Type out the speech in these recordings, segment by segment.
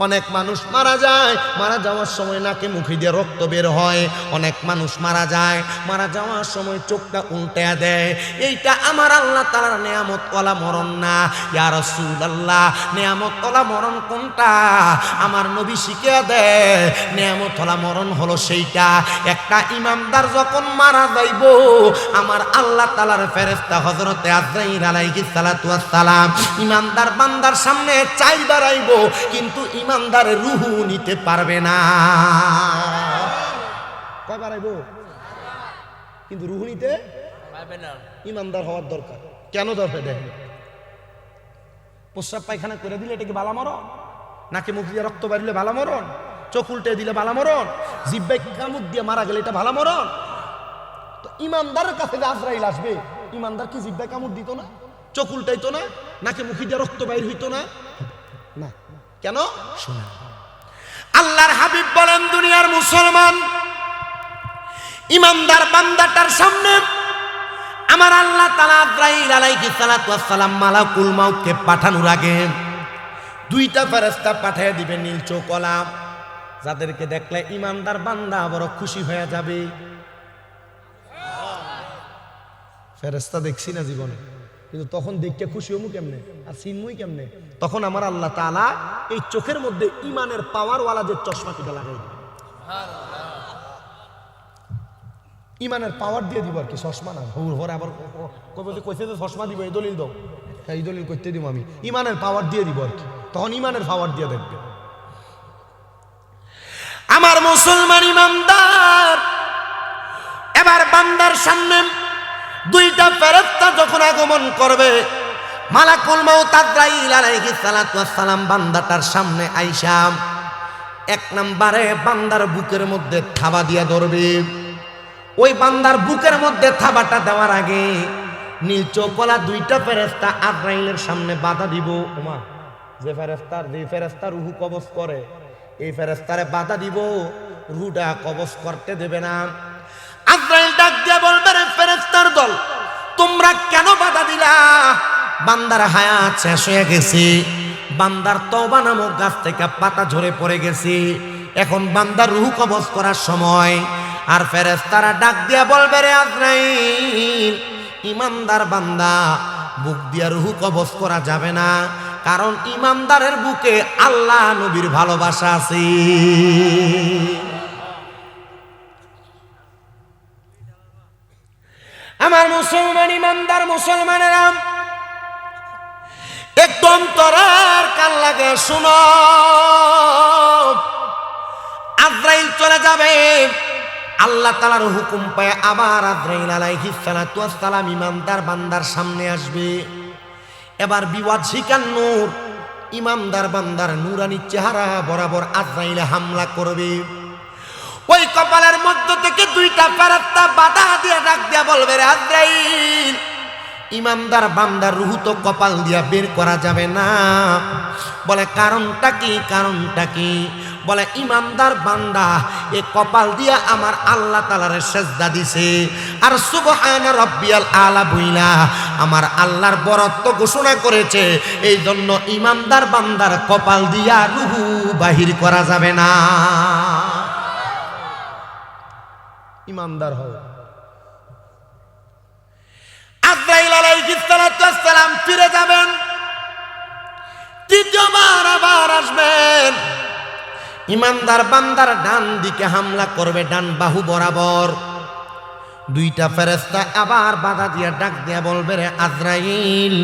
অনেক মানুষ মারা যায়, মারা যাওয়ার সময় নাকে মুখে দিয়ে রক্ত বের হয়। অনেক মানুষ মারা যায়, মারা যাওয়ার সময় চোখটা উল্টে দেয়। এইটা আমার আল্লাহ তাআলার নেয়ামতওয়ালা মরণ না। ইয়া রাসূলুল্লাহ, নেয়ামতওয়ালা মরণ কোনটা? আমার নবী শিখিয়ে দেয়, নেয়ামতওয়ালা মরণ হলো সেইটা, একটা ইমানদার যখন মারা যাইব, আমার আল্লাহ তাআলার ফেরেশতা হযরতে আজরাইল আলাইহিস সালাতু ওয়াস সালাম ইমানদার বান্দার সামনে চাই বাড়াইব, কিন্তু ইমানদারের রূহ নিতে পারবে না। কয় বাড়াইবো? কিন্তু রূহ নিতে পারবে না। ইমানদার হওয়ার দরকার। কেন দরকার? দেখেন, প্রস্রাব পায়খানা করে দিলে এটা কি বালা মরণ? নাকে মুখ দিয়ে রক্ত বাড়লে বালা মরণ? চোখ উল্টে দিলে বালা মরণ? জিহ্বায় কামড় দিয়ে মারা গেলে এটা বালা মরণ? তো ইমানদারের কাছে যে আজরাইল আসবে, ইমানদার কি জিহ্বায় কামড় দিত না? চোখ উল্টাইতো না? নাকে মুখে দিয়ে রক্ত বাইর হইতো না? না। কেন? শোনা, আল্লাহর হাবিব বলেন, দুনিয়ার মুসলমান ইমানদার বান্দাটার সামনে আমার আল্লাহ তাআলা আজরাইল আলাইহিস সালাতু ওয়াস সালাম মালাকুল মাউতকে পাঠানোর আগে দুইটা ফেরেশতা পাঠিয়ে দিবেন নীল চোখওয়ালা, যাদেরকে দেখলে ইমানদার বান্দা বড় খুশি হয়ে যাবে। ফেরেশতা দেখছি না জীবনে, কিন্তু তখন দেখতে খুশি হমু কেমনে আর চিনমুই কেমনে? তখন আমার আল্লাহ তাআলা এই চোখের মধ্যে ইমানের পাওয়ারওয়ালা যে চশমা কিটা লাগাই দিবে, ইমানের পাওয়ার দিয়ে দিব আর কি, চশমা না। ঘরে আবার কইছে যে চশমা দিব, এই দলিল দাও, এই দলিল করতে দিব আমি, ইমানের পাওয়ার দিয়ে দিব আর কি। তখন ইমানের পাওয়ার দিয়ে দেখবে। আমার মুসলমান ইমানদার এবার বান্দার সামনে দুইটা ফেরেশতা যখন আগমন করবে, মালাকুল মাউত আজরাইল আলাইহিস সালাতু ওয়াস সালাম বান্দাটার সামনে আইসা এক নম্বরে বান্দার বুকের মধ্যে থাবা দিয়া ধরবে। ওই বান্দার বুকের মধ্যে থাবাটা দেওয়ার আগে নীল চোখওয়ালা দুইটা ফেরেশতা আজরাইলের সামনে বাধা দিব। ওমা, যে ফেরেশতা রূহ কবজ করে, এই ফেরেশতারে বাধা দিব, রূহটা কবজ করতে দেবে না। আজরাইল ডাক দিয়ে বলবে, রে ফেরেশতার দল, তোমরা কেন বাধা দিলা? বান্দার হায়াত শেষ হয়ে গেছে, বান্দার তওবা নামক গাছ থেকে পাতা ঝরে পড়ে গেছে, এখন বান্দার রূহ কবজ করার সময়। আর ফেরেশতারা ডাক দিয়া বলবে, রে আজরাইল, ইমানদার বান্দা বুক দিয়া রূহ কবজ করা যাবে না, কারণ ইমানদারের বুকে আল্লাহ নবীর ভালোবাসা আছে। আমার মুসলমান ইমানদার মুসলমানেরা, একটু অন্তরের কান লাগে শুনো, আজরাইল চলে যাবে, আল্লাহ তাআলার হুকুম পায় আবার আজরাইল আলাইহিস সালাতু ওয়াস সালাম ইমানদার বান্দার সামনে আসবে। এবার বিওয়াজিকান নূর ইমানদার বান্দার নূরানি চেহারা বরাবর আজরাইল হামলা করবে। ওই কপালের মধ্য থেকে দুইটা ফেরেশতা বাধা দিয়ে ডাক দিয়া বলবে, রে আজরাইল, ইমানদার বান্দার রূহ তো কপাল দিয়া বের করা যাবে না। বলে কারণটা কি? কারণটা কি? বলে ইমানদার বান্দা এ কপাল দিয়া আমার আল্লাহ তাআলার সেজদা দিছে, আর সুবহান রাব্বিয়াল আলা বইলা আমার আল্লাহর বরত্ব ঘোষণা করেছে, এই জন্য ইমানদার বান্দার কপাল দিয়া রূহ বাহির করা যাবে না। ইমানদার হও। আজরাইল আলাইহিস সালাতু ওয়াস সালাম ফিরে যাবেন, তৃতীয়বার আবার আসবেন, ইমানদার বান্দার ডান দিকে হামলা করবে, ডান বাহু বরাবর। দুইটা ফেরেশতা আবার বাধা দিয়া ডাক দিয়া বলবে, রে আজরাইল,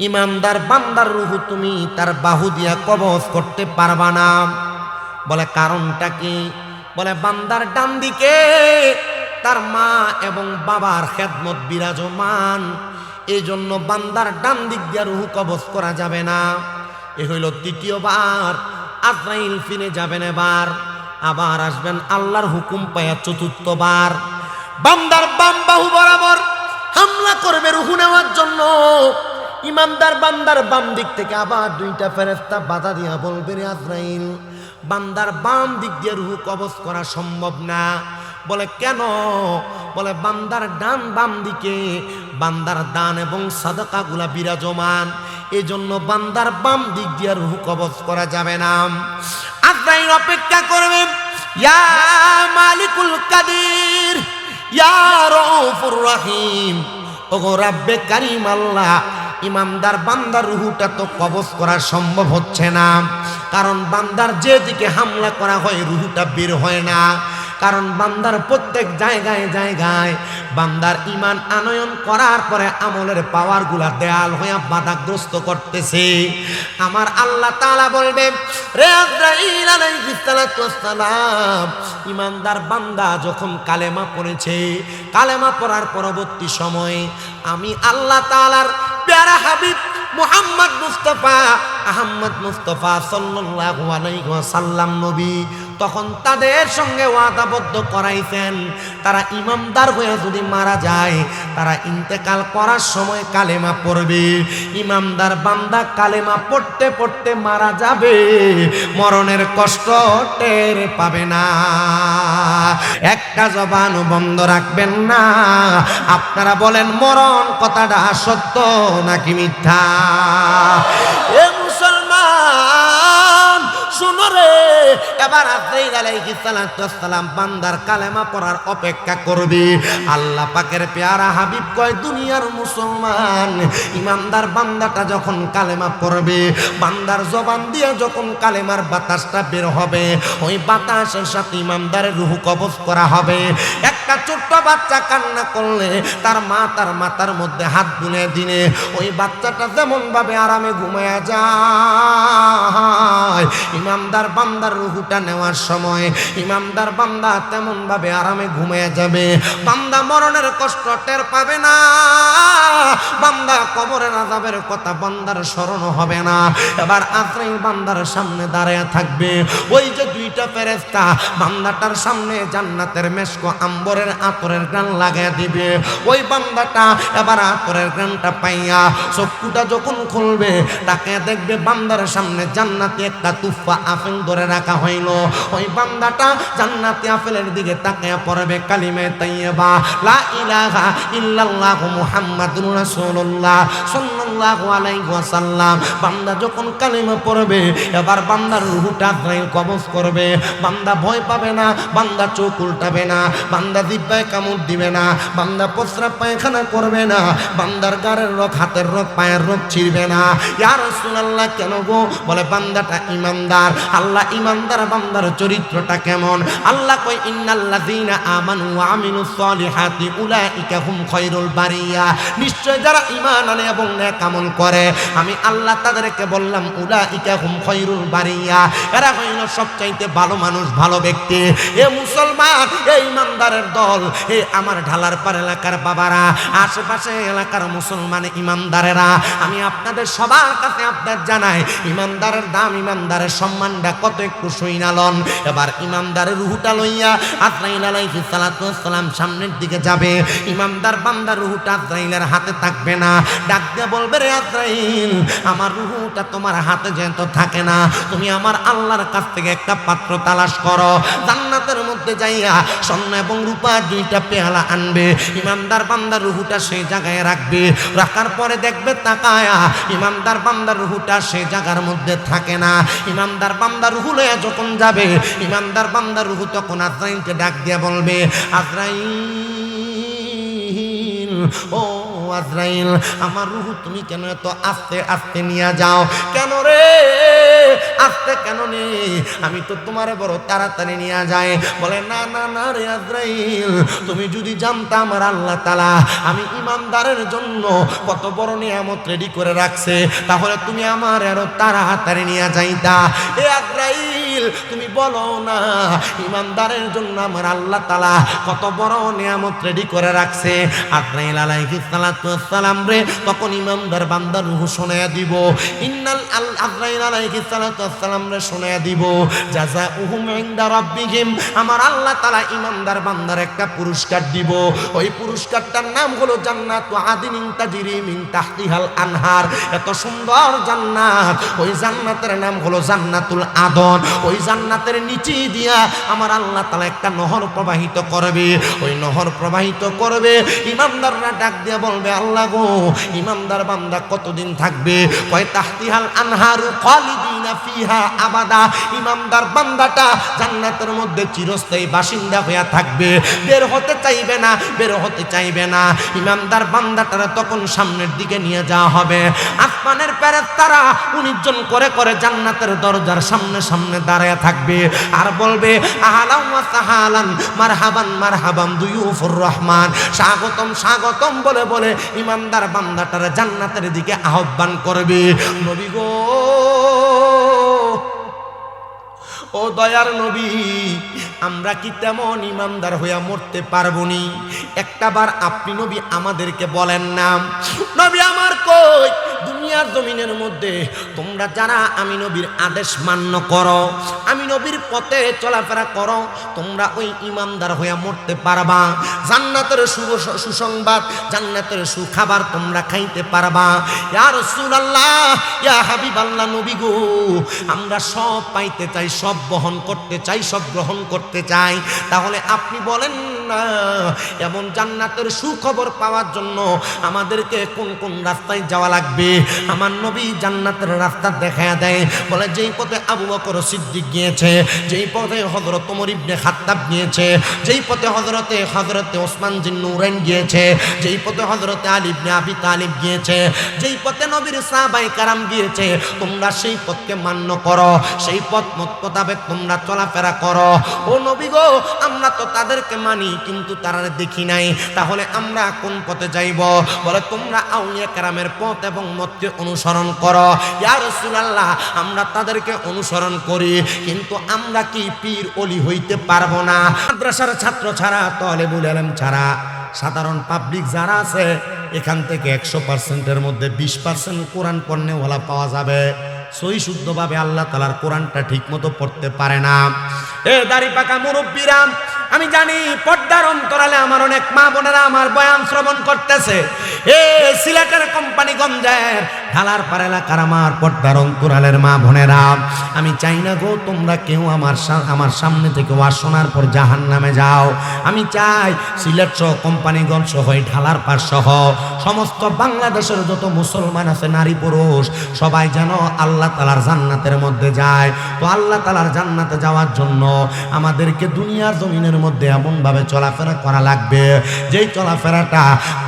ইমানদার বান্দার রূহ তুমি তার বাহু দিয়া কবজ করতে পারবা না। বলে কারণটা কি? বলে বান্দার ডান দিকে তার মা এবং বাবার খেদমত বিরাজমান, এই জন্য বান্দার ডান দিক দিয়া রূহ কবজ করা যাবে না। এ হইল তৃতীয়বার। আজরাইল ফিরে যাবেন, এবার আবার আসবেন আল্লাহর হুকুম পায়া চতুর্থবার। বান্দার বাম বাহু বরাবর হামলা করবে রূহ নেওয়ার জন্য। ইমানদার বান্দার বাম দিক থেকে আবার দুইটা ফেরেশতা বাধা দিয়া বলবে, রে আজরাইল, বান্দার বাম দিক দিয়ে রূহ কবজ করা সম্ভব না। বলে কেন? বলে বান্দার ডান বাম দিকে বান্দার দান এবং সাদাকাগুলা বিরাজমান, এই জন্য বান্দার বাম দিক দিয়ে রূহ কবজ করা যাবে না। আজরাইল অপেক্ষা করবে, ইয়া মালিকুল কাদির, ইয়া রউফুর রহিম, ওগো রাব্বে কারীম আল্লাহ, ইমানদার বান্দার রূহটা তো কবজ করা সম্ভব হচ্ছে না, কারণ বান্দার যেদিকে হামলা করা হয় রূহটা বের হয় না। কারণ বান্দার প্রত্যেক জায়গায় জায়গায় বান্দার ঈমান আনয়ন করার পরে আমলের পাওয়ারগুলা দেয়াল হয়ে বাধাগ্রস্ত করতেছে। আমার আল্লাহ তাআলা বলবে, রে আজরাইল আলাইহিস সালাতু ওয়াসসালাম, ঈমানদার বান্দা যখন কালেমা পড়েছে, কালেমা পড়ার পরবর্তী সময়ে আমি আল্লাহ তাআলার প্যারা হাবিব মুহাম্মদ মুস্তাফা আহমদ মুস্তাফা সাল্লাল্লাহু আলাইহি ওয়াসাল্লাম নবী তখন তাদের সঙ্গে ওয়াদাবদ্ধ করাইছেন, তারা ইমানদার হয়ে যদি মারা যায়, তারা ইন্তেকাল করার সময় কালেমা পড়বে। ইমানদার বান্দা কালেমা পড়তে পড়তে মারা যাবে, মরণের কষ্ট টের পাবে না। একটা জবান বন্ধ রাখবেন না। আপনারা বলেন মরণ কথাটা সত্য নাকি মিথ্যা? এ মুসলমান শুনো রে, এবার আজরাইল আলাইহিস সালাতু ওয়াসসালাম বান্দার কালেমা পড়ার অপেক্ষা করবে। আল্লাহ পাকের পেয়ারা হাবিব কয়, দুনিয়ার মুসলমান, ইমানদার বান্দাটা যখন কালেমা পড়বে, বান্দার জবান দিয়ে যখন কালেমার বাতাসটা বের হবে, ওই বাতাসের সাথে ইমানদারের রূহ কবজ করা হবে। একটা ছোট্ট বাচ্চা কান্না করলে তার মা তার মাথার মধ্যে হাত বুলিয়ে দিলে ওই বাচ্চাটা যেমন ভাবে আরামে ঘুমায়া যায়, ইমানদার বান্দার রূহটা নেওয়ার সময় ইমানদার বান্দা তেমন ভাবে আরামে ঘুমিয়ে যাবে। বান্দা মরণের কষ্ট টের পাবে না, বান্দা কবরের আযাবের কথা বান্দার স্মরণ হবে না। এবার আজরাইল বান্দার সামনে দাঁড়ায় থাকবে, ওই যে দুইটা ফেরেশতা বান্দাটার সামনে জান্নাতের মেশক আম্বরের আতরের ঘ্রাণ লাগায় দিবে। ওই বান্দাটা এবার আতরের ঘ্রাণটা পাইয়া চক্ষুটা যখন খুলবে, তাকে দেখবে বান্দার সামনে জান্নাতি একটা তুফা আপেল ধরে রাখা হইল। ওই বান্দাটা জান্নাতি আপেলের দিকে তাকিয়ে পড়বে কালিমা তাইয়্যিবা লা ইলাহা ইল্লাল্লাহু মুহাম্মাদুর রাসূলুল্লাহ সাল্লাল্লাহু আলাইহি ওয়াসাল্লাম। বান্দা যখন কালিমা পড়বে, এবার বান্দার রূহটা আজরাইল কবজ করবে। বান্দা ভয় পাবে না, বান্দা চোখ উল্টাবে না, বান্দা জিহ্বায় কামড় দিবে না, বান্দা প্রস্রাব পায়খানা করবে না, বান্দার গাড়ের রোগ, হাতের রোগ, পায়ের রোগ ছিড়বে না। ইয়া রাসূলুল্লাহ কেন গো? বলে বান্দাটা ইমানদার। আল্লাহ ইমানদার বান্দার চরিত্রটা কেমন? আল্লাহ কই, ইন্নাল্লাযীনা আমানু ওয়া আমিলুস সলিহাতি উলাইকা হুম খায়রুল বারিয়া। নিশ্চয় যারা ঈমান আনে এবং নেক আমল করে, আমি আল্লাহ তাদেরকে বললাম উলাইকা হুম খায়রুল বারিয়া, এরা হইল সবচাইতে ভালো মানুষ, ভালো ব্যক্তি। এ মুসলমান, এই ইমানদারের দল, এ আমার ঢালার পার এলাকার বাবারা, আশেপাশে এলাকার মুসলমান ইমানদারেরা, আমি আপনাদের সবার কাছে আপনাদের জানাই, ইমানদারের দাম, ইমানদারের সম্মানটা কত একটু শুইনালন। এবার ইমানদারের রূহটা লইয়া আজরাইল আলাইহিস সালাতু ওয়াসসালাম সামনের দিকে যাবে। ইমানদার বান্দার রূহটা আজরাইলের হাতে থাকবে না। ডাক দিয়ে বলবে, রে আজরাইল, আমার রূহটা তোমার হাতে যেহেতু থাকে না, তুমি আমার আল্লাহর কাছ থেকে একটা পাত্র তালাশ করো, জান্নাতের মধ্যে যাইয়া স্বর্ণ এবং রূপা দুইটা পেয়ালা আনবে। ইমানদার বান্দার রূহটা সেই জায়গায় রাখবে। রাখার পরে দেখবে তাকায়া ইমানদার বান্দার রূহটা সেই জায়গার মধ্যে থাকে না। ইমানদার বান্দার রূহ লইয়া যখন যাবে, ইমানদার বান্দার রূহ তখন আজরাইলকে ডাক দিয়া বলবে, আজরাইল, ও আজরাইল, আমার রূহ তুমি কেন এত আস্তে আস্তে নিয়ে যাও? কেন রে আস্তে কেন নে? আমি তো তোমারে বড় তাড়াতাড়ি নিয়ে যাই। বলে, না না না রে আজরাইল, তুমি যদি জানতা আমার আল্লাহ তাআলা আমি ইমানদারের জন্য কত বড় নিয়ামত রেডি করে রাখছে, তাহলে তুমি আমার আরো তাড়াতাড়ি নিয়ে যাইতা। এ আজরাইল, তুমি বলো না ইমানদারের জন্য আমার আল্লাহ তাআলা কত বড় নিয়ামত রেডি করে রাখছে। আজরাইল আলাইহিস সালাতু ওয়াসসালাম রে তখন ইমানদার বান্দার রূহ শোনায়া দিব। আজরাইল আলাইহিস সালাতু ওয়াসসালাম রে শোনায়া দিব, জাযাউহুম ইনদা রাব্বিহিম, আমার আল্লাহ তাআলা ইমানদার বান্দার একটা পুরস্কার দিব। ওই পুরস্কারটার নাম হলো জান্নাতু আদিনিন তাজরি মিন তাহতিহাল আনহার। এত সুন্দর জান্নাত, ওই জান্নাতের নাম হলো জান্নাতুল আদন। ওই জান্নাতের নিচে দিয়া আমার আল্লাহ তাআলা একটা নহর প্রবাহিত করবে। ওই নহর প্রবাহিত করবে, ইমানদাররা ডাক দিয়া বলবে, আল্লাহ গো, ইমানদার বান্দা কতদিন থাকবে? কয় তাহতিহাল আনহারু খালিদিনা ফিহা আবাদা। ইমানদার বান্দাটা জান্নাতের মধ্যে চিরস্থায়ী বাসিন্দা হইয়া থাকবে, বের হতে চাইবে না, বের হতে চাইবে না। ইমানদার বান্দাটারা তখন সামনের দিকে নিয়ে যাওয়া হবে। আসমানের ফেরেশতারা 19 জন করে করে জান্নাতের দরজার সামনে সামনে দাঁড়ায় থাকবে আর বলবে, আহলান ওয়া সাহালান, মারহাবান মারহাবান দুয়ুফুর রহমান, স্বাগতম স্বাগতম বলে বলে ইমানদার বান্দাটারা জান্নাতের দিকে আহ্বান করবে। নবী গো, ও দয়ার নবী, আমরা কি তেমন ইমানদার হইয়া মরতে পারবো নি? একটাবার আপনি নবী আমাদেরকে বলেন না। নবী আমার কই, দুনিয়ার জমিনের মধ্যে তোমরা যারা আমি নবীর আদেশ মান্য করো, আমি নবীর পথে চলাফেরা করো, তোমরা ওই ইমানদার হইয়া মরতে পারবা। জান্নাতের সুসংবাদ, জান্নাতের সুখাবার তোমরা খাইতে পারবা। ইয়া রাসূলুল্লাহ, ইয়া হাবিবাল্লাহ, নবী গো, আমরা সব পাইতে চাই, সব বহন করতে চাই, সব গ্রহণ করতে চাই। তাহলে আপনি বলেন না, এমন জান্নাতের সুখবর পাওয়ার জন্য আমাদেরকে কোন কোন রাস্তায় যাওয়া লাগবে? আমার নবী জান্নাতের রাস্তা দেখায় দেয়, বলে যেই পথে আবু বকর সিদ্দিক গিয়েছে, যেই পথে হযরত ওমর ইবনে খাত্তাব গিয়েছে, যেই পথে হযরতে ওসমান জিন্নুরাইন গিয়েছে, যেই পথে হযরতে আলী ইবনে আবি তালিব গিয়েছে, যেই পথে নবীর সাহাবায়ে কারাম গিয়েছে, তোমরা সেই পথকে মান্য করো, সেই পথ মোতাবেক তোমরা চলাফেরা করো। ও নবী গো, আমরা তো তাদেরকে মানি কিন্তু তারা দেখি নাই, তাহলে আমরা কোন পথে যাইব? বলে তোমরা আউলিয়া কেরামের পথ এবং মতকে অনুসরণ করো। ইয়া রাসূলুল্লাহ, আমরা তাদেরকে অনুসরণ করি, কিন্তু আমরা কি পীর ওলি হইতে পারবো না? মাদ্রাসার ছাত্র ছাড়া, তালেবুল ইলম ছাড়া সাধারণ পাবলিক যারা আছে, এখান থেকে 100%-এর মধ্যে 20% কোরআন পড়নেওয়ালা পাওয়া যাবে। সহি শুদ্ধভাবে আল্লাহ তাআলার কোরআনটা ঠিক মতো পড়তে পারে না। এ দাড়ি পাকা মুরব্বীরা, আমি জানি পর্দার অন্তরালে আমার অনেক মা বোনেরা আমার বয়ান শ্রবণ করতেছে। এ সিলেটের কোম্পানিগঞ্জের ঢালার পার এলাকার আমার পর্দার অন্তরালের মা বোনেরা, আমি চাই না গো তোমরা কেউ আমার সামনে থেকে ওয়াজ শোনার পর জাহান্নামে যাও। আমি চাই সিলেট সহ কোম্পানিগঞ্জ সহ ঢালার পার সহ সমস্ত বাংলাদেশের যত মুসলমান আছে, নারী পুরুষ, সবাই যেন আল্লাহ তাআলার জান্নাতের মধ্যে যায়। তো আল্লাহ তাআলার জান্নাতে যাওয়ার জন্য আমাদেরকে দুনিয়ার জমিনের মধ্যে এমন ভাবে চলাফেরা করা লাগবে, যেই চলাফেরাটা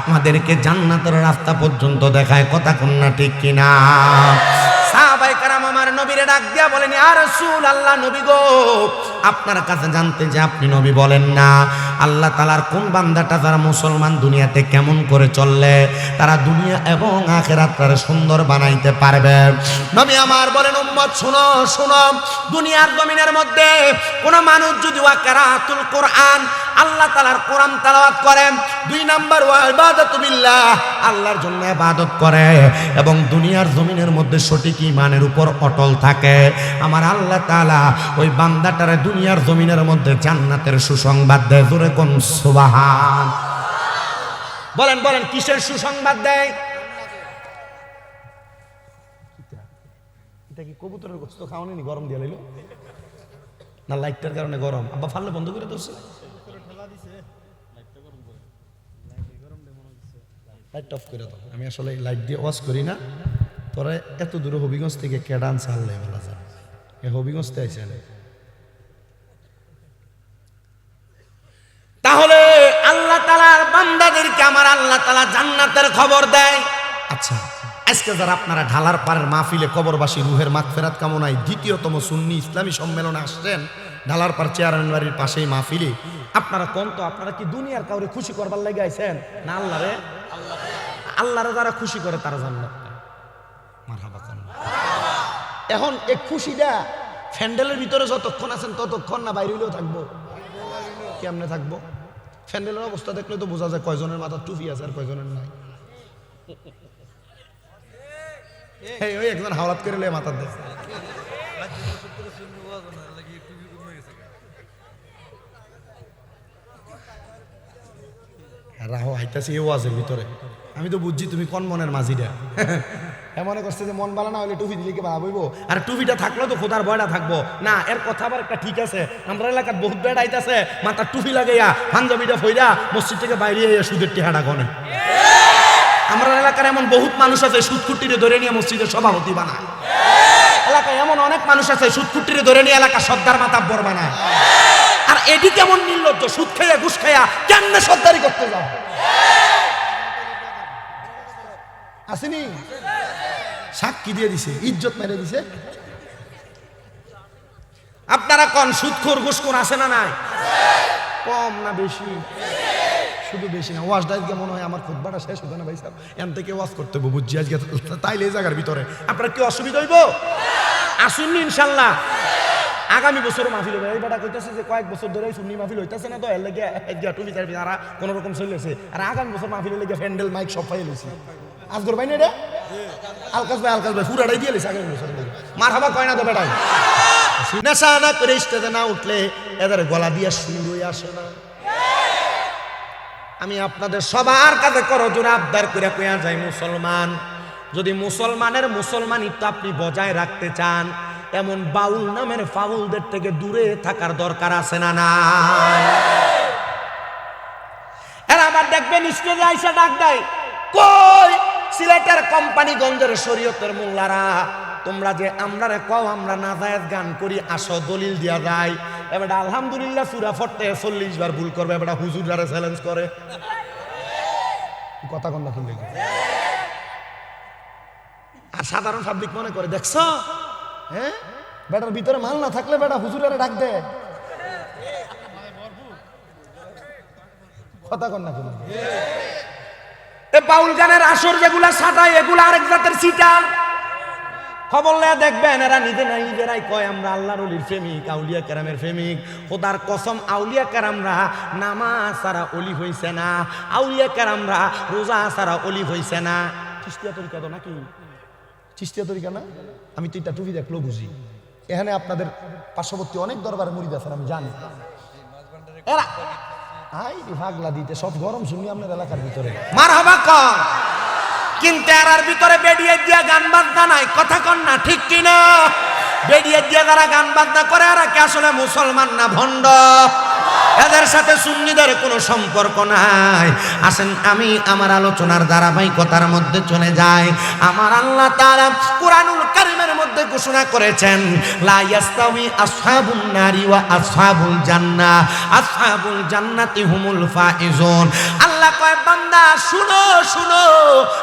আমাদেরকে জান্নাতের রাস্তা পর্যন্ত দেখায়। কথা কন্যা ঠিক কিনা? সাহাবায়ে কেরাম আমার নবীরে ডাক দিয়া বলেন, ইয়া রাসূলুল্লাহ, নবী গো, আপনার কাছে জানতে যে আপনি নবী বলেন না আল্লাহ তাআলার কোন বান্দাটা যারা মুসলমান দুনিয়াতে কেমন করে চললে তারা দুনিয়া এবং আখিরাতটারে সুন্দর বানাইতে পারবে? নবী আমার বলেন, উম্মত শুনো শুনো, দুনিয়ার জমিনের মধ্যে কোন মানুষ যদি ওয়াকিরাতুল কোরআন, আল্লাহ তাআলার কোরআন তেলাওয়াত করেন, 2 নাম্বার ওয়া ইবাদাতু বিল্লাহ, আল্লাহর জন্য ইবাদত করে এবং দুনিয়ার জমিনের মধ্যে সঠিক ঈমানের উপর অটল থাকে, আমার আল্লাহ তাআলা ওই বান্দাটারে দুনিয়ার জমিনের মধ্যে জান্নাতের সুসংবাদ দেয়। জোরে কোন সুবহান। বলেন বলেন, কিসের সুসংবাদ দেয়? এটা কি কবুতরের গোশত খাওয়ানি গরম দিয়ে লইল না? লাইটটার কারণে গরম। আব্বা ফাললে বন্ধ করে দিচ্ছে, লাইট অফ করে দাও। আমি আসলে লাইট দিয়ে ওয়াশ করি না। তোরা এত দূরে হবিগঞ্জ থেকে কেডান চাললে বলা যায়, এ হবিগঞ্জতে আইসে। তাহলে আল্লাহ তাআলার বান্দাদেরকে আমার আল্লাহ তাআলা জান্নাতের খবর দেয়। আচ্ছা, আজকে যারা আপনারা ঢালার পাড়ের মাহফিলে কবরবাসী রুহের মাগফিরাত কামনায় ২য়তম সুন্নি ইসলামী সম্মেলনে আসছেন, ঢালার পাড় চেয়ারম্যান বাড়ির পাশেই মাহফিলে, আপনারা কোন তো আপনারা কি দুনিয়ার কাউরে খুশি করবার লাগে আইছেন না আল্লাহরে? আল্লাহরে যারা খুশি করে তারা জান্নাত পায়। মারহাবা কোন। এখন এই খুশিটা ফ্যান্ডেলের ভিতরে যতক্ষণ আছেন ততক্ষণ না বাইরে হইলেও থাকবো? কেমনে থাকবো? ফ্যান্ডেলের অবস্থা দেখলে তো বোঝা যায় কয়জনের মাথার টুপি আছে আর কয়জনের নাই। ওই একজন হাওলাত করে লয়ে মাথার দেশ। রাহো হাইতাছি এই ওয়াজের ভিতরে, আমি তো বুঝছি তুমি কোন মনের মাঝিটা। মনে করছে যে মন ভালো না হলে টুপি দিলে কি ভালো বইব, আর টুপিটা থাকলেও তো খোদার ভয়টা থাকবো না। এর কথা আবার একটা ঠিক আছে, আমরা এলাকার বহুত বেড়া আইতাছে মাথার টুপি লাগাইয়া পাঞ্জাবিটা ফইরা মসজিদ থেকে বাইরে সুদের টিহাটা গনে। আমরা এলাকার এমন বহুত মানুষ আছে সুদকুটিরে ধরে নিয়ে মসজিদের সভাপতি বানায়। এলাকায় এমন অনেক মানুষ আছে সুদকুটিরে ধরে নিয়ে এলাকার সর্দার মাতাব্বর বানায়। আর এটি কেমন নির্লজ্জ, সুদ খাইয়া ঘুষ খাইয়া কেমনে সর্দারি করতে যাও আসেনি, সাক্ষী দিয়ে দিছে, ইজ্জত মেরে দিছে। আপনারা কোন সুদখোর ঘুষখোর আছে না নাই? কম না বেশি? শুধু বেশি না। ওয়াজ ডাইজকে মনে হয় আমার খুতবাটা শেষ হতো না ভাই সাহেব, এন থেকে ওয়াজ করতে হবে বুঝছি আজকে, তাইলে এই জায়গার ভিতরে আপনার কি অসুবিধা হইব? আসুননি ইনশাল্লাহ। আগামী বছর মাহফিল হবে। এই বেটা কইতাছে যে কয়েক বছর ধরে সুন্নি মাহফিল হইতাছে না, তো এর লেগে টুপি চারবি তারা কোন রকম চলেছে। আর আগামী বছর মাহফিলের লেগে প্যান্ডেল মাইক সব পাই লইছি। আজগর ভাই না এটা আলকাস ভাই পুরাটাই দিয়ে লেছে আগামী বছর মার হাবা কয় না তো বেটাই। নেশা না করে স্টেজে না উঠলে এদের গলা দিয়ে সুর হয়ে আসে না। আমি আপনাদের সবার কাছে করজোড়ে আবদার করে কইয়া যাই, মুসলমান যদি মুসলমানের মুসলমানিত্ব আপনি বজায় রাখতে চান, এমন বাউল নামের ফাউলদের থেকে দূরে থাকার দরকার আছে না নাই? এরা আবার দেখবেন স্টেজে আইসা ডাক দেয়, কই সিলেটের কোম্পানিগঞ্জের শরীয়তের মোল্লারা, তোমরা যে আমরারে কও আমরা নাজায়েজ গান করি, আসো দলিল দিয়া যায়। এবার আলহামদুলিল্লাহ সূরা পড়তে 40 বার ভুল করবে, এবার হুজুররা চ্যালেঞ্জ করে। কথা কন না শুনলে আর সাধারণ পাবলিক মনে করে দেখছো, হ্যাঁ বেটার ভিতরে মাল না থাকলে বেটা হুজুরের ডাক দে। কথা কন না শুনলে এ বাউল গানের আসর যেগুলা সাজায় এগুলা আরেক জাতের সিটা। খবর নিয়ে দেখবেন এরা নিজেরাই কয় আমরা আল্লাহর ওলির প্রেমিক, আউলিয়া কেরামের প্রেমিক। খোদার কসম, আউলিয়া কেরামরা নামাজ ছাড়া ওলি হইছে না, আউলিয়া কেরামরা রোজা ছাড়া ওলি হইছে না। চিস্তিয়া তরিকা তো নাকি? চিস্তিয়া তরিকা না? আমি তো এটা টুপি দেখলো বুঝি। এখানে আপনাদের পার্শ্ববর্তী অনেক দরবারে মুরিদ আছেন আমি জানি। এরা আই ভাগলা দিতে সব গরম শুনি আপনার এলাকার ভিতরে মারহাবা কর, কিন্তু এরার ভিতরে বেডিয়ে দিয়া গান বাজনা নাই। কথা কন না ঠিক কিনা? বেডিয়ে দিয়া যারা গান বাজনা করে এরা কি আসলে মুসলমান না ভণ্ড? এদের সাথে সুন্নিদের কোনো সম্পর্ক নাই। আসেন আমি আমার আলোচনার ধারাবাহিকতার মধ্যে চলে যাই। আমার আল্লাহ তাআলা কুরআনুল কারীমের মধ্যে ঘোষণা করেছেন, লা ইয়াস্তাউই আসহাবুন নারি ওয়া আসহাবুল জান্নাহ, আসহাবুল জান্নাতি হুমুল ফাইজুন। আল্লাহ কয় বান্দা শুনো শুনো,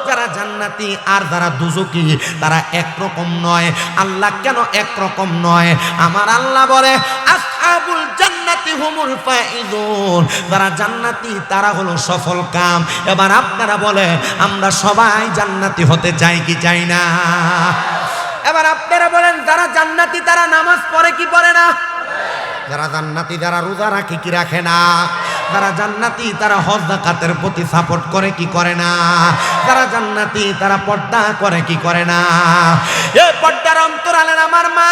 যারা জান্নাতি আর যারা দুজকি তারা একরকম নয়। আল্লাহ কেন একরকম নয়? আমার আল্লাহ বলে আসহাবুল জান্নাতি হুমুল ফাইজুন, যারা জান্নাতি তারা হলো সফল কাম। এবার আপনারা বলেন আমরা সবাই জান্নাতি হতে চাই কি চাই না? এবার আপনারা বলেন যারা জান্নাতি তারা নামাজ পড়ে কি পড়ে না? যারা জান্নাতি যারা রোজা রাখে কি রাখে না? যারা জান্নাতি তারা হজ যাকাতের প্রতি সাপোর্ট করে কি করে না? যারা জান্নাতি তারা পর্দা করে কি করে না? এই পর্দার অন্তরালের আমার মা,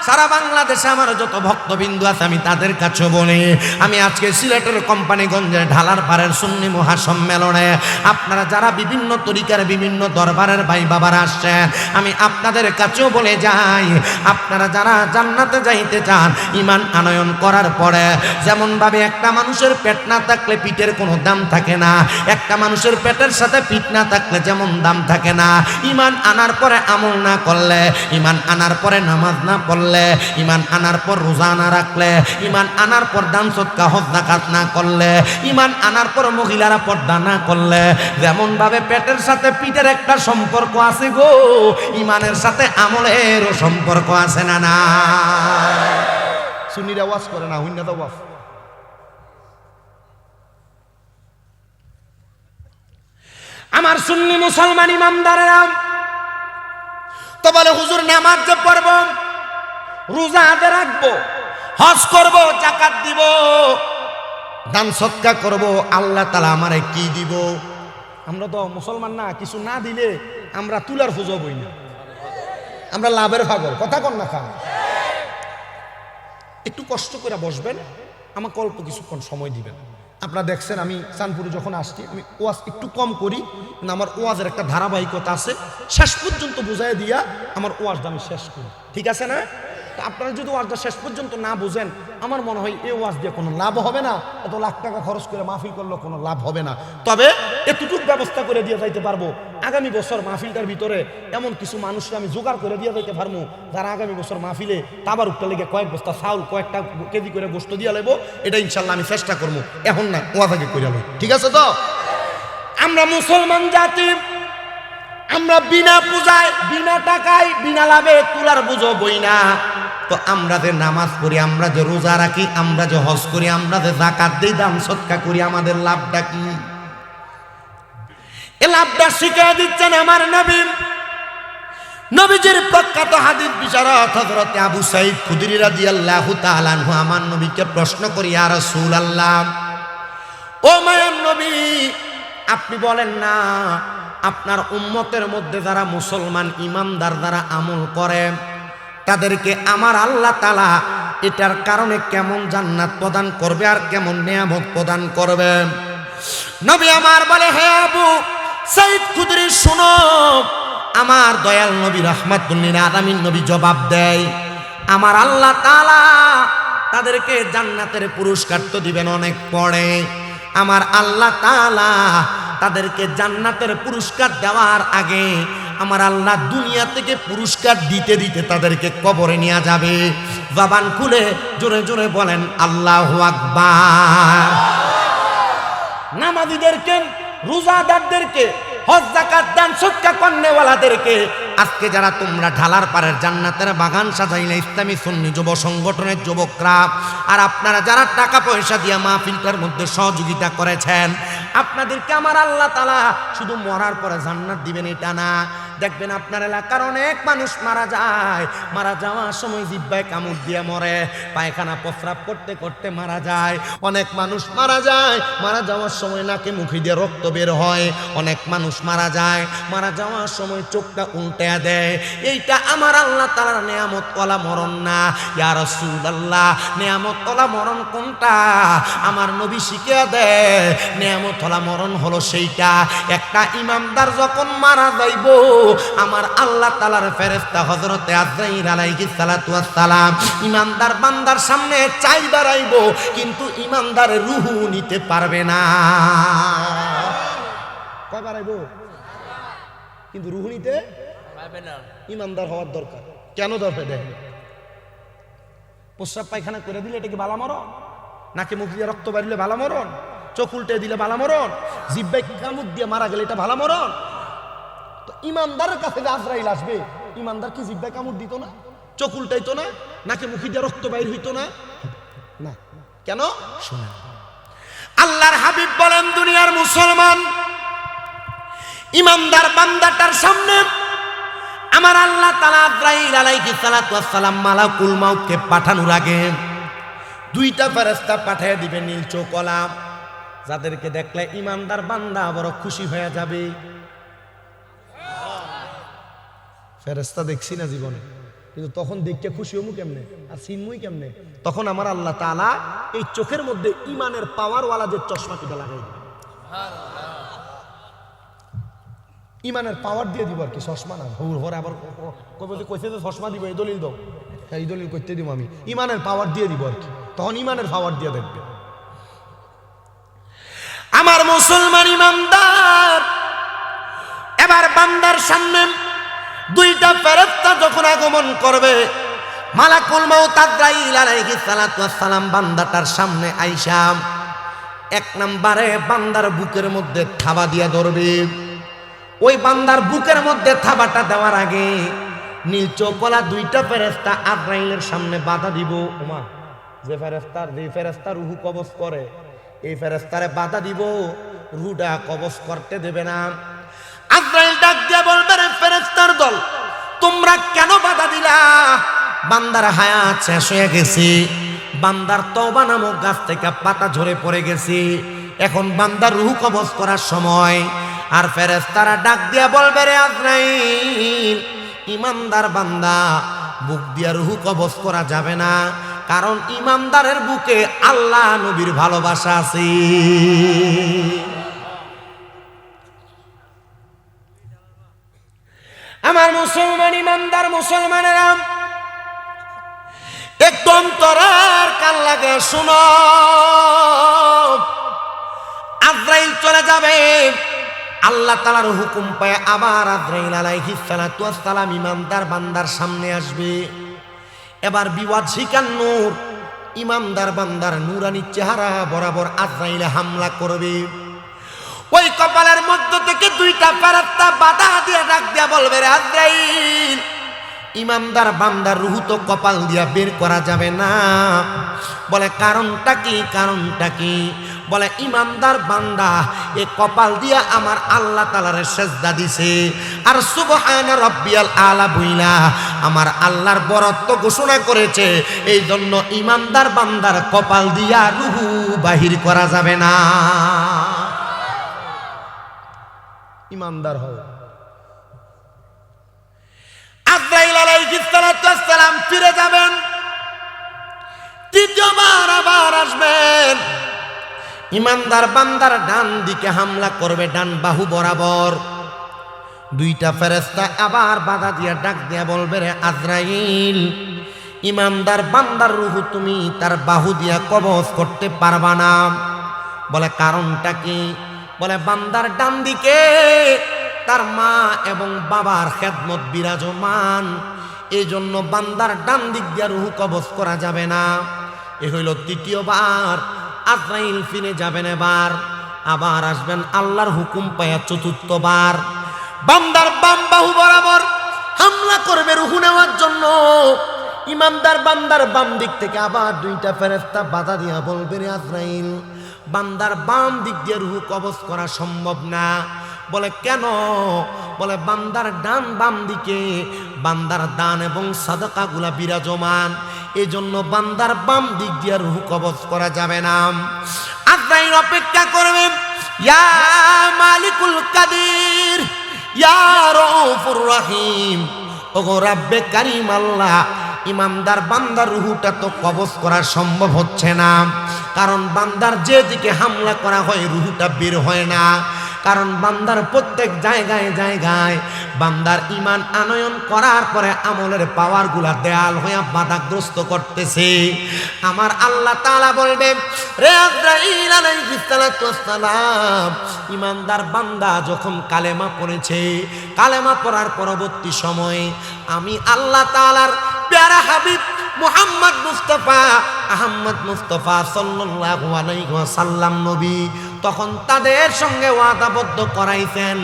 সারা বাংলাদেশে আমার যত ভক্তবিন্দু আছে আমি তাদের কাছে বলি, আমি আজকে সিলেটের কোম্পানিগঞ্জের ঢালার পাড়ের সুন্নি মহাসম্মেলনে আপনারা যারা বিভিন্ন তরিকার বিভিন্ন দরবারের ভাই বাবারা আসছেন, আমি আপনাদের কাছেও বলে যাই, আপনারা যারা জান্নাতে যাইতে চান, ঈমান আনয়ন করার পরে যেমন ভাবে একটা মানুষের পেট না থাকলে পিঠের কোনো দাম থাকে না, একটা মানুষের পেটের সাথে পিঠ না থাকলে যেমন দাম থাকে না, ঈমান আনার পরে আমল না করলে, ঈমান আনার পরে নামাজ না পড়লে, ঈমান আনার পর রোজা না রাখলে, ঈমান আনার পর দান সদকা হজ যাকাত না করলে, ঈমান আনার পর মহিলারা পর্দা না করলে, যেমন ভাবে পেটের সাথে পিঠের একটা সম্পর্ক আছে গো, ঈমানের সাথে আমলেরও সম্পর্ক আছে না না? সুন্নিরা ওয়াজ করে না, হুইনা তো ওয়াজ। আমার সুন্নি মুসলমান ইমামদারেরা তো বলে হুজুর নামাজ যে পড়ব, রোজা আদে রাখবো, হজ করব, যাকাত দিব, দান সদকা করব, আল্লাহ তাআলা আমারে কি দিব? আমরা তো মুসলমান না, কিছু না দিলে আমরা তুলার ফুজো বই না, আমরা লাভের ভাগর। কথা কন না খান। একটু কষ্ট করে বসবেন, আমাকে অল্প কিছুক্ষণ সময় দিবেন। আপনারা দেখছেন আমি চাঁদপুরে যখন আসছি আমি ওয়াজ একটু কম করি, কিন্তু আমার ওয়াজের একটা ধারাবাহিকতা আছে, শেষ পর্যন্ত বুঝাই দিয়া আমার ওয়াজটা আমি শেষ করি, ঠিক আছে না? তা আপনারা যদি ওয়াজটা শেষ পর্যন্ত না বুঝেন, আমার মনে হয় এই ওয়াজ দিয়ে কোনো লাভ হবে না, এত লাখ টাকা খরচ করে মাহফিল করলেও কোনো লাভ হবে না। তবে এতটুকু ব্যবস্থা করে দিয়ে যাইতে পারবো, আগামী বছর মাহফিলটার ভিতরে এমন কিছু মানুষকে আমি জোগাড় করে দিয়ে যাইতে পারবো, যারা আগামী বছর মাহফিলে তাবার উঠতে লেগে কয়েক বস্তা চাউল, কয়েকটা কেজি করে গোস্ত দিয়ে লেবো, এটা ইনশাল্লাহ আমি চেষ্টা করবো। এখন না, ওয়াজ আগে করে লই, ঠিক আছে তো? আমরা মুসলমান জাতি, আমরা বিনা পূজায়, বিনা টাকায়, বিনা লাভে তুলার বুঝো বই না। তো আমরা যে নামাজ পড়ি, আমরা যে রোজা রাখি, আমরা যে হজ করি, আমরা যে যাকাত দেই, দান সদকা করি, আমাদের লাভটা কি? এই লাভটা শিখিয়ে দিচ্ছেন আমার নবী। নবীজির প্রখ্যাত হাদিস বিশারদ হযরত আবু সাঈদ খুদরি রাদিয়াল্লাহু তাআলা আনহু আমার নবীকে প্রশ্ন করি, ইয়া রাসূলুল্লাহ, ও মায়ার নবী, আপনি বলেন না আপনার উম্মতের মধ্যে যারা মুসলমান ইমানদার, যারা আমল করে, তাদেরকে আমার আল্লাহ তাআলা এটার কারণে কেমন জান্নাত প্রদান করবে আর কেমন নিয়ামত প্রদান করবে? নবী আমার বলে, হে আবু সাঈদ খুদরি, শুনো। আমার দয়াল নবী রাহমাতুল লিল আলামিন নবী জবাব দেয়, আমার আল্লাহ তাআলা তাদেরকে জান্নাতের পুরস্কার তো দিবেন অনেক পরে। আমার আল্লাহ তাআলা তাদেরকে জান্নাতের পুরস্কার দেওয়ার আগে আমার আল্লাহ দুনিয়া থেকে পুরস্কার দিতে দিতে তাদেরকে কবরে নিয়ে যাবে। জবান খুলে জোরে জোরে বলেন আল্লাহু আকবার। নামাজীদেরকে, রোজাদারদেরকে, হজ যাকাত দান সদকা করনেওয়ালাদেরকে আজকে যারা তোমরা ঢালার পারের জান্নাতের বাগান সাজাইলে ইসলামী সুন্নি যুব সংগঠনের যুবকরা, আর আপনারা যারা টাকা পয়সা দিয়ে মাহফিলটার মধ্যে সহযোগিতা করেছেন, আপনাদেরকে আমার আল্লাহ তাআলা শুধু মরার পরে জান্নাত দিবেন এটা না, দেখবেন আপনার এলাকার অনেক মানুষ মারা যায়, মারা যাওয়ার সময় জিহ্বায় কামড় দিয়ে মরে, পায়খানা প্রস্রাব করতে করতে মারা যায়, অনেক মানুষ মারা যায়, মারা যাওয়ার সময় নাকে মুখে দিয়ে রক্ত বের হয়, অনেক মানুষ মারা যায়, মারা যাওয়ার সময় চোখটা উল্টে দেয়। এইটা আমার আল্লাহ তাআলার নিয়ামত ওয়ালা মরণ না। ইয়া রাসূলুল্লাহ, নিয়ামত ওয়ালা মরণ কোনটা? আমার নবী শিখিয়ে দেয়, নিয়ামত ওয়ালা মরণ হলো সেইটা, একটা ইমানদার যখন মারা যাইব, আমার আল্লাহ তাআলার ফেরেশতা হযরতে আজরাইল আলাইহিস সালাতু ওয়াস সালাম ইমানদার বান্দার সামনে চাই দাঁড়াইব, কিন্তু ইমানদারের রূহ নিতে পারবে না। কয় বাড়াইব? কিন্তু রূহ নিতে পারবে না। ইমানদার হওয়ার দরকার। কেন দরকার? দেখেন, প্রস্রাব পায়খানা করে দিলে এটা কি বালা মরণ? নাকে মুখ দিয়ে রক্ত বাড়িলে বালা মরণ? চোখ উল্টে দিলে বালা মরণ? জিহ্বায় কামড় দিয়ে মারা গেলে এটা বালা মরণ? তো ইমানদারের কাছে যে আজরাইল আসবে, ইমানদার কি জিহ্বায় কামড় দিত না? চোখ উল্টাইতো না? নাকে মুখে দিয়ে রক্ত বাইর হইতো না? না। কেন? শোনা, আল্লাহর হাবিব বলেন, দুনিয়ার মুসলমান ইমানদার বান্দাটার সামনে আমার আল্লাহ তাআলা আজরাইল আলাইহিস সালাতু ওয়াস সালাম মালাকুল মাউতকে পাঠানোর আগে দুইটা ফেরেশতা পাঠিয়ে দিবে নীল চোখওয়ালা, যাদেরকে দেখলে ইমানদার বান্দা বড় খুশি হয়ে যাবে। ফেরেশতা দেখছি না জীবনে, কিন্তু তখন দেখতে খুশি হমু কেমনে আর চিনমুই কেমনে? তখন আমার আল্লাহ তাআলা এই চোখের মধ্যে ইমানের পাওয়ারওয়ালা যে চশমাটিটা লাগাই দিবে, ইমানের পাওয়ার দিয়ে দিব আর কি, চশমা না। ঘরে আবার কইছে যে চশমা দিব, এই দলিল দাও, এই দলিল করতে দিব আমি, ইমানের পাওয়ার দিয়ে দিব আর কি, তখন ইমানের পাওয়ার দিয়ে দেখবে। আমার মুসলমান ইমানদার, এবার বান্দার সামনে দুইটা ফেরেশতা যখন আগমন করবে, মালাকুল মাউত আজরাইল আলাইহিস সালাতু ওয়াস সালাম বান্দাটার সামনে আইসা এক নম্বরে বান্দার বুকের মধ্যে থাবা দিয়া ধরবে। ওই বান্দার বুকের মধ্যে থাবাটা দেওয়ার আগে নীল চোখওয়ালা দুইটা ফেরেশতা আজরাইলের সামনে বাধা দিব। ওমা, যে ফেরেশতা রূহ কবজ করে, এই ফেরেশতারে বাধা দিব, রূহটা কবজ করতে দেবে না। আজরাইল ডাক দিয়ে বলবে, রে ফেরেশতার দল, তোমরা কেন বাধা দিলা? বান্দার হায়াত শেষ হয়ে গেছে, বান্দার তওবা নামক গাছ থেকে পাতা ঝরে পড়ে গেছে, এখন বান্দার রূহ কবজ করার সময়। আর ফেরেশতারা ডাক দিয়া বলবে, রে আজরাইল, ইমানদার বান্দা বুক দিয়া রূহ কবজ করা যাবে না, কারণ ইমানদারের বুকে আল্লাহ নবীর ভালোবাসা আছে। আমার মুসলমান ইমানদার মুসলমানেরা, একটু অন্তরের কান লাগে শুনো। আজরাইল চলে যাবে, আল্লাহ তাআলার হুকুম পায় আবার আজরাইল আলাইহিস সালাতু ওয়াস সালাম ইমানদার বান্দার সামনে আসবে। এবার বিওয়াজিকান নূর ইমানদার বান্দার নূরানি চেহারা বরাবর আজরাইল হামলা করবে। ওই কপালের মধ্য থেকে দুইটা ফেরেশতা বাধা দিয়ে ডাক দিয়া বলবে, রে আজরাইল, ইমানদার বান্দার রূহ তো কপাল দিয়া বের করা যাবে না। বলে কারণটা কি? কারণটা কি? বলে ইমানদার বান্দা এ কপাল দিয়া আমার আল্লাহ তাআলার সেজদা দিছে, আর সুবহানা রাব্বিয়াল আলা বইলা আমার আল্লাহর বরত্ব ঘোষণা করেছে। এই জন্য ইমানদার বান্দার কপাল দিয়া রূহ বাহির করা যাবে না। ইমানদার হও। আজরাইল আলাইহিস সালাতু ওয়াস সালাম ফিরে যাবেন, তৃতীয়বার আবার আসবেন। ইমানদার বান্দার ডান দিকে হামলা করবে, ডান বাহু বরাবর। দুইটা ফেরেশতা আবার বাধা দিয়া ডাক দিয়া বলবে, রে আজরাইল, ইমানদার বান্দার রূহ তুমি তার বাহু দিয়া কবজ করতে পারবা না। বলে কারণটা কি? বলে বান্দার ডান দিকে তার মা এবং বাবার খেদমত বিরাজমান, এই জন্য বান্দার ডান দিক দিয়া রূহ কবজ করা যাবে না। এ হইল তৃতীয়বার। আজরাইল ফিরে যাবেন, এবার আবার আসবেন আল্লাহর হুকুম পায়া চতুর্থবার। বান্দার বাম বাহু বরাবর হামলা করবে রূহ নেওয়ার জন্য। ইমানদার বান্দার বাম দিক থেকে আবার দুইটা ফেরেশতা বাধা দিয়া বলবে, রে আজরাইল, বান্দার বাম দিক দিয়ে রূহ কবজ করা সম্ভব না। বলে কেন? বলে বান্দার ডান বাম দিকে বান্দার দান এবং সাদাকাগুলা বিরাজমান, এই জন্য বান্দার বাম দিক দিয়ে রূহ কবজ করা যাবে না। আজরাইল অপেক্ষা করবে, ইয়া মালিকুল কাদির, ইয়া রউফুর রহিম, ওগো রব্বে কারীম আল্লাহ, ইমানদার বান্দার রূহটা তো কবজ করা সম্ভব হচ্ছে না। কারণ বান্দার যেদিকে হামলা করা হয় রূহটা বের হয় না। কারণ বান্দার প্রত্যেক জায়গায় জায়গায় বান্দার ঈমান আনয়ন করার পরে আমলের পাওয়ারগুলা দেয়াল হয়ে বাধাগ্রস্ত করতেছে। আমার আল্লাহ তাআলা বলবে, রে আজরাইল আলাইহিস সালাতু ওয়াস সালাম, ঈমানদার বান্দা যখন কালেমা পড়েছে, কালেমা পড়ার পরবর্তী সময়ে আমি আল্লাহ তাআলার প্যারা হাবিব মুহাম্মদ মুস্তাফা আহমদ মুস্তাফা সাল্লাল্লাহু আলাইহি ওয়াসাল্লাম নবী তখন তাদের সঙ্গে ওয়াদাবদ্ধ করাইছেন,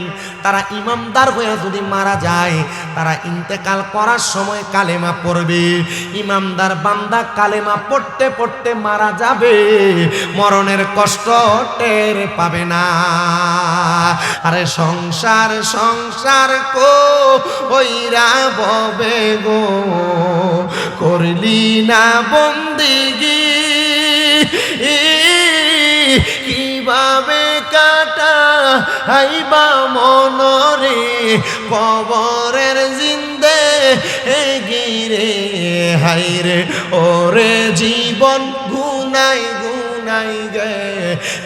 তারা ইমানদার হয়ে যদি মারা যায় তারা ইন্তেকাল করার সময় কালেমা পড়বে। ইমানদার বান্দা কালেমা পড়তে পড়তে মারা যাবে, মরণের কষ্ট টের পাবে না। আরে সংসার সংসার কো ওইরা ববে গো, করলি না বন্দিগি, কিভাবে কাটা হাইবা মনরে কবরের জিন্দে গিরে, হাইরে ওরে জীবন গুনাই গুনাই গে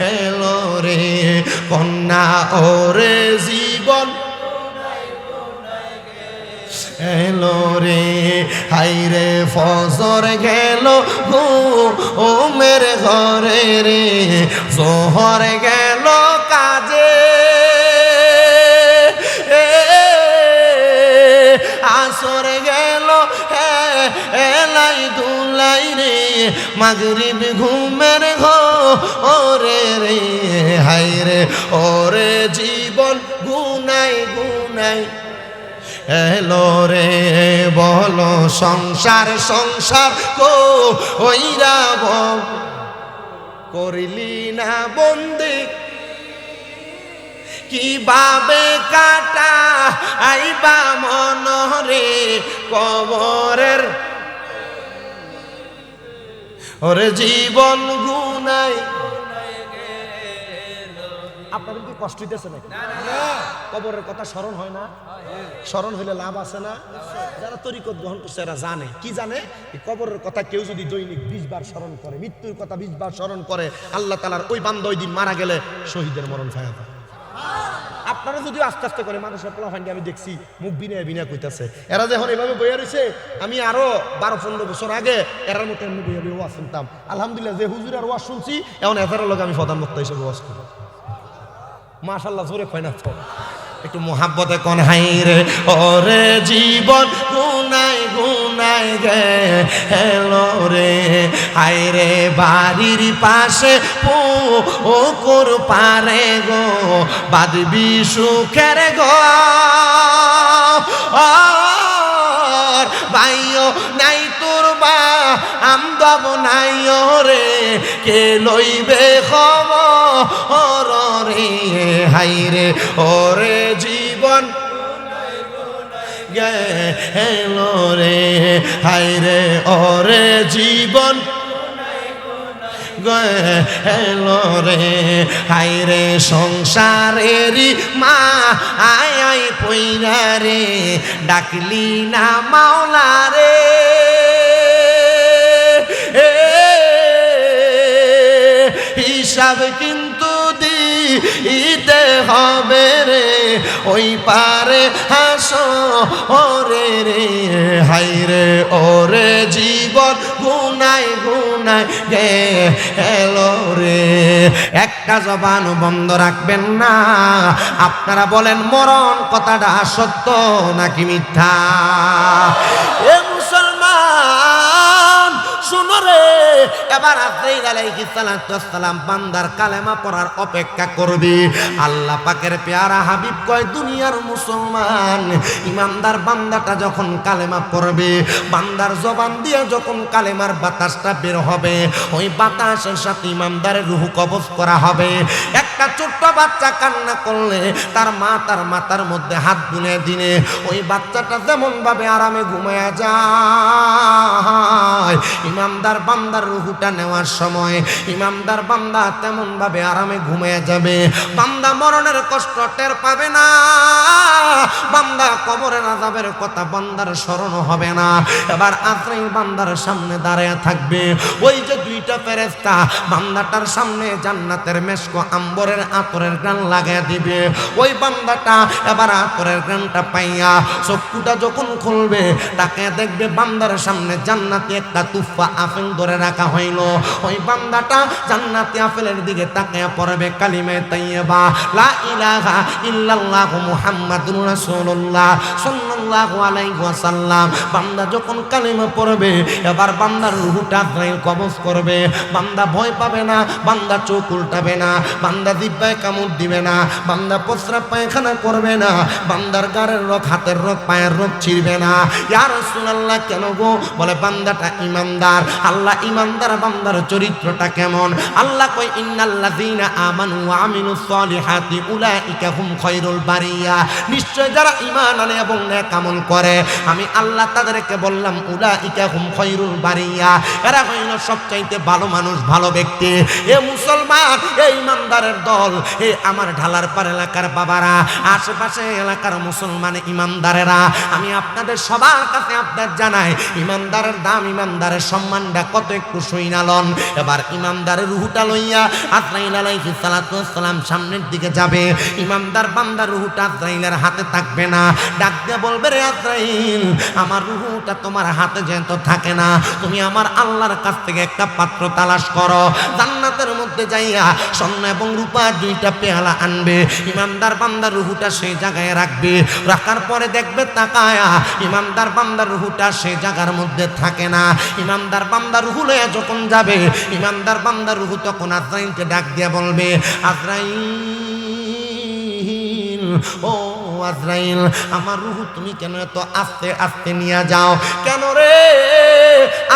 হেলো রে কন্যা, ওরে জীবন এলো রে, হাইরে ফজর গেল গো ও মেরে ঘরে রে, জোহর গেল কাজে, আসর গেল এলাই দুলাই রে, মাগরিব ঘুমের ঘরে রে, হাইরে ওরে জীবন গুনাই গুনাই এলো রে, বলো সংসার সংসার কো ওইরা করিলি না বন্দি, কিভাবে কাটা আইবা মনরে কবরের, ওরে জীবন গুনাই। আপনাদের কি কষ্ট হইতেছে নাকি? কবরের কথা স্মরণ হয় না? স্মরণ হইলে লাভ আছে না? যারা তরিকত গ্রহণ করছে এরা জানে, কি জানে, এই কবরের কথা কেউ যদি দৈনিক 20 বার স্মরণ করে, মৃত্যুর কথা 20 বার স্মরণ করে, আল্লাহ তাআলার ওই বান্দা ওই দিন মারা গেলে শহীদের মরণ পায়। আপনারা যদিও আস্তে আস্তে করে মানুষের পোলাফান্ডি আমি দেখছি মুখ বিনয় বিনয় কইতাছে, এরা যখন এভাবে বইয়া রয়েছে, আমি আরো 12-15 বছর আগে এরার মতো এমনি বইয়া বইয়া ওয়াজ শুনতাম। আলহামদুলিল্লাহ যে হুজুর আর ওয়াজ শুনছি এখন এদের লোক আমি প্রধান বক্তা হিসেবে ওয়াজ করি। মাশাআল্লাহ, জোরে কয় না তো, একটু মোহাব্বতে কোন হাই রে ওরে জীবন গুনাই গুনাই গে হেলো রে, হাই রে বাড়ির পাশে পুকুর পারে গো, বাঁধবি সুখের গো ভাইও নাই তোর বা আমদব নাই রে, কে লইবে খবর রে, হাই রে ওরে জীবন গেলো রে, হাই রে ওরে জীবন গেলো রে, হাই রে সংসারেরই মা আয় আয় পইরা রে, ডাকলি না মাওলা রে, হিসাব কিন্তু দিতে হবে রে, ওই পারে হাসো ওরে রে, হাই রে ওরে জীবন গুনাই গুনাই গেলো রে। একটা জবান বন্ধ রাখবেন না। আপনারা বলেন মরণ কথাটা সত্য নাকি মিথ্যা? এ মুসলমান শুনো রে, এবার আজরাইল আলাইহিস সালাম বান্দার কালেমা পড়ার অপেক্ষা করবে। আল্লাহ পাকের পেয়ারা হাবিব কয়, দুনিয়ার মুসলমান ইমানদার বান্দাটা যখন কালেমা পড়বে, বান্দার জবান দিয়ে যখন কালেমার বাতাসটা বের হবে, ওই বাতাসের সাথে ইমানদারের রূহ কবজ করা হবে। একটা ছোট্ট বাচ্চা কান্না করলে তার মা তার মাথার মধ্যে হাত বুলিয়ে দিলে ওই বাচ্চাটা যেমন ভাবে আরামে ঘুমায়া যায়, ইমানদার বান্দার রূহটা নেওয়ার সময় ইমানদার বান্দা তেমন ভাবে আরামে ঘুমিয়ে যাবে। বান্দা মরণের কষ্ট টের পাবে না, বান্দা কবরের আযাবের কথা বান্দার স্মরণ হবে না। এবার আজরাইল বান্দার সামনে দাঁড়িয়ে থাকবে, ওই যে দুইটা ফেরেশতা বান্দাটার সামনে জান্নাতের মেশক আম্বরের আতরের গ্রান লাগায় দিবে। ওই বান্দাটা এবার আতরের গ্রানটা পাইয়া চক্ষুটা যখন খুলবে, তাকে দেখবে বান্দার সামনে জান্নাতি একটা তুফা আপেল ধরে রাখা হইল। ওই বান্দাটা জান্নাতি আপেলের দিকে তাকিয়ে পড়বে কালিমা তাইয়্যিবা লা ইলাহা ইল্লাল্লাহু মুহাম্মাদুর রাসূলুল্লাহ সাল্লাল্লাহু আলাইহি ওয়াসাল্লাম। বান্দা যখন কালিমা পড়বে, এবার বান্দার রূহটা আজরাইল কবজ করবে। বান্দা ভয় পাবে না, বান্দা চোখ উল্টাবে না, বান্দা জিহ্বায় কামড় দিবে না, বান্দা প্রস্রাব পায়খানা করবে না, বান্দার গায়ের রোগ, হাতের রোগ, পায়ের রোগ ছিড়বে না। ইয়া রাসূলুল্লাহ কেন গো? বলে বান্দাটা ইমানদার। আল্লাহ ইমানদার বান্দার চরিত্রটা কেমন? আল্লাহ কয়, ইন্নাল্লাযীনা আমানু ওয়া আমিলুস সলিহাতি উলাইকা হুম খায়রুল বারিয়া। নিশ্চয় যারা ঈমান আনে এবং নেক আমল করে, আমি আল্লাহ তাদেরকে বললাম উলাইকা হুম খায়রুল বারিয়া, এরা হইল সবচাইতে ভালো মানুষ, ভালো ব্যক্তি। এ মুসলমান, এই ইমানদারের দল, এ আমার ঢালার পার এলাকার বাবারা, আশেপাশে এলাকার মুসলমান ইমানদারেরা, আমি আপনাদের সবার কাছে আপনাদের জানাই, ইমানদারের দাম, ইমানদারের সম্মানটা কত একটু শুইনালন। এবার ইমানদারের রূহটা লইয়া আজরাইল আলাইহিস সালাম সামনের দিকে যাবে। ইমানদার বান্দার রূহটা আজরাইলের হাতে থাকবে না। ডাক দিয়ে বলবে, রে আজরাইল, আমার রূহটা তোমার হাতে যেহেতু থাকে না, তুমি আমার আল্লাহর কাছ থেকে একটা পাত্র তালাশ করো, জান্নাতের মধ্যে যাইয়া স্বর্ণ এবং রূপা দুইটা পেয়ালা আনবে। ইমানদার বান্দার রূহটা সেই জায়গায় রাখবে। রাখার পরে দেখবে তাকায়া ইমানদার বান্দার রূহটা সেই জায়গার মধ্যে থাকে না। ইমানদার বান্দার রূহ লয়ে যখন যাবে, ইমানদার বান্দার রূহ তখন আজরাইলকে ডাক দিয়ে বলবে, আজরাইল, ও আজরাইল, আমার রূহ তুমি কেন এত আস্তে আস্তে নিয়ে যাও? কেন রে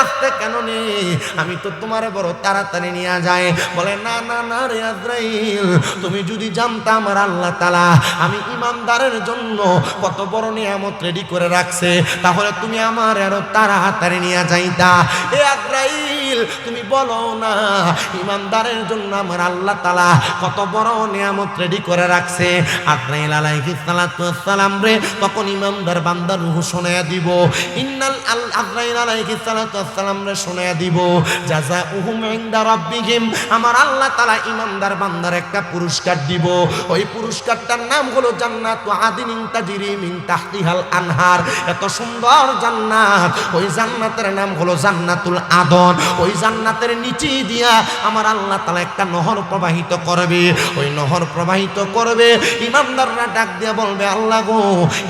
আস্তে কেন নে? আমি তো তোমারে বড় তাড়াতাড়ি নিয়ে যাই। বলে না না না রে আজরাইল, তুমি যদি জানতা আমার আল্লাহ তাআলা আমি ইমানদারের জন্য কত বড় নিয়ামত রেডি করে রাখছে, তাহলে তুমি আমার আরো তাড়াতাড়ি নিয়ে যাইতা। এ আজরাইল, তুমি বলো না ইমানদারের জন্য আমার আল্লাহ তাআলা কত বড় নিয়ামত রেডি করে রাখছে। আজরাইল আলাইহিস সালাতু ওয়াস সালাম রে তখন ইমানদার বান্দার রূহ শোনায়া দিব। আজরাইল আলাইহিস সালাতু ওয়াস সালাম রে শোনায়া দিব, জাযাউহুম ইনদা রাব্বিহিম, আমার আল্লাহ তাআলা ইমানদার বান্দার একটা পুরস্কার দিব। ওই পুরস্কারটার নাম হলো জান্নাতু আদিনিন তাজরি মিন তাহতিহাল আনহার। এত সুন্দর জান্নাত, ওই জান্নাতের নাম হলো জান্নাতুল আদন। ওই জান্নাতের নিচে দিয়া আমার আল্লাহ তাআলা একটা নহর প্রবাহিত করবে। ওই নহর প্রবাহিত করবে, ইমানদাররা ডাক দিয়ে বলবে, আল্লাহ গো,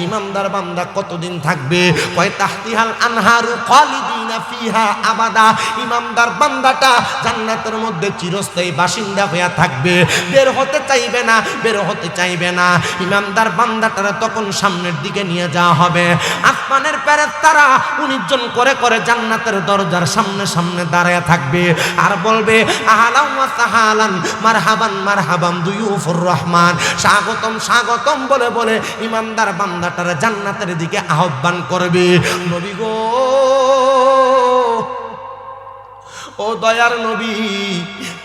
ইমানদার বান্দা কতদিন থাকবে? কয় তাহতিহাল আনহারু খালিদিনা ফিহা আবাদা, ইমানদার বান্দাটা জান্নাতের মধ্যে চিরস্থায়ী বাসিন্দা হয়ে থাকবে, বের হতে চাইবে না, বের হতে চাইবে না। ইমানদার বান্দাটারা তখন সামনের দিকে নিয়ে যাওয়া হবে। আসমানের ফেরেশতারা 19 জন করে করে জান্নাতের দরজার সামনে সামনে দাঁড়ায় থাকবে আর বলবে, আহলান ওয়া সাহালান, মারহাবান মারহাবান দুয়ুফুর রহমান, স্বাগতম স্বাগতম বলে বলে ইমানদার বান্দাটারা জান্নাতের দিকে আহ্বান করবে। নবী গো, ও দয়ার নবী,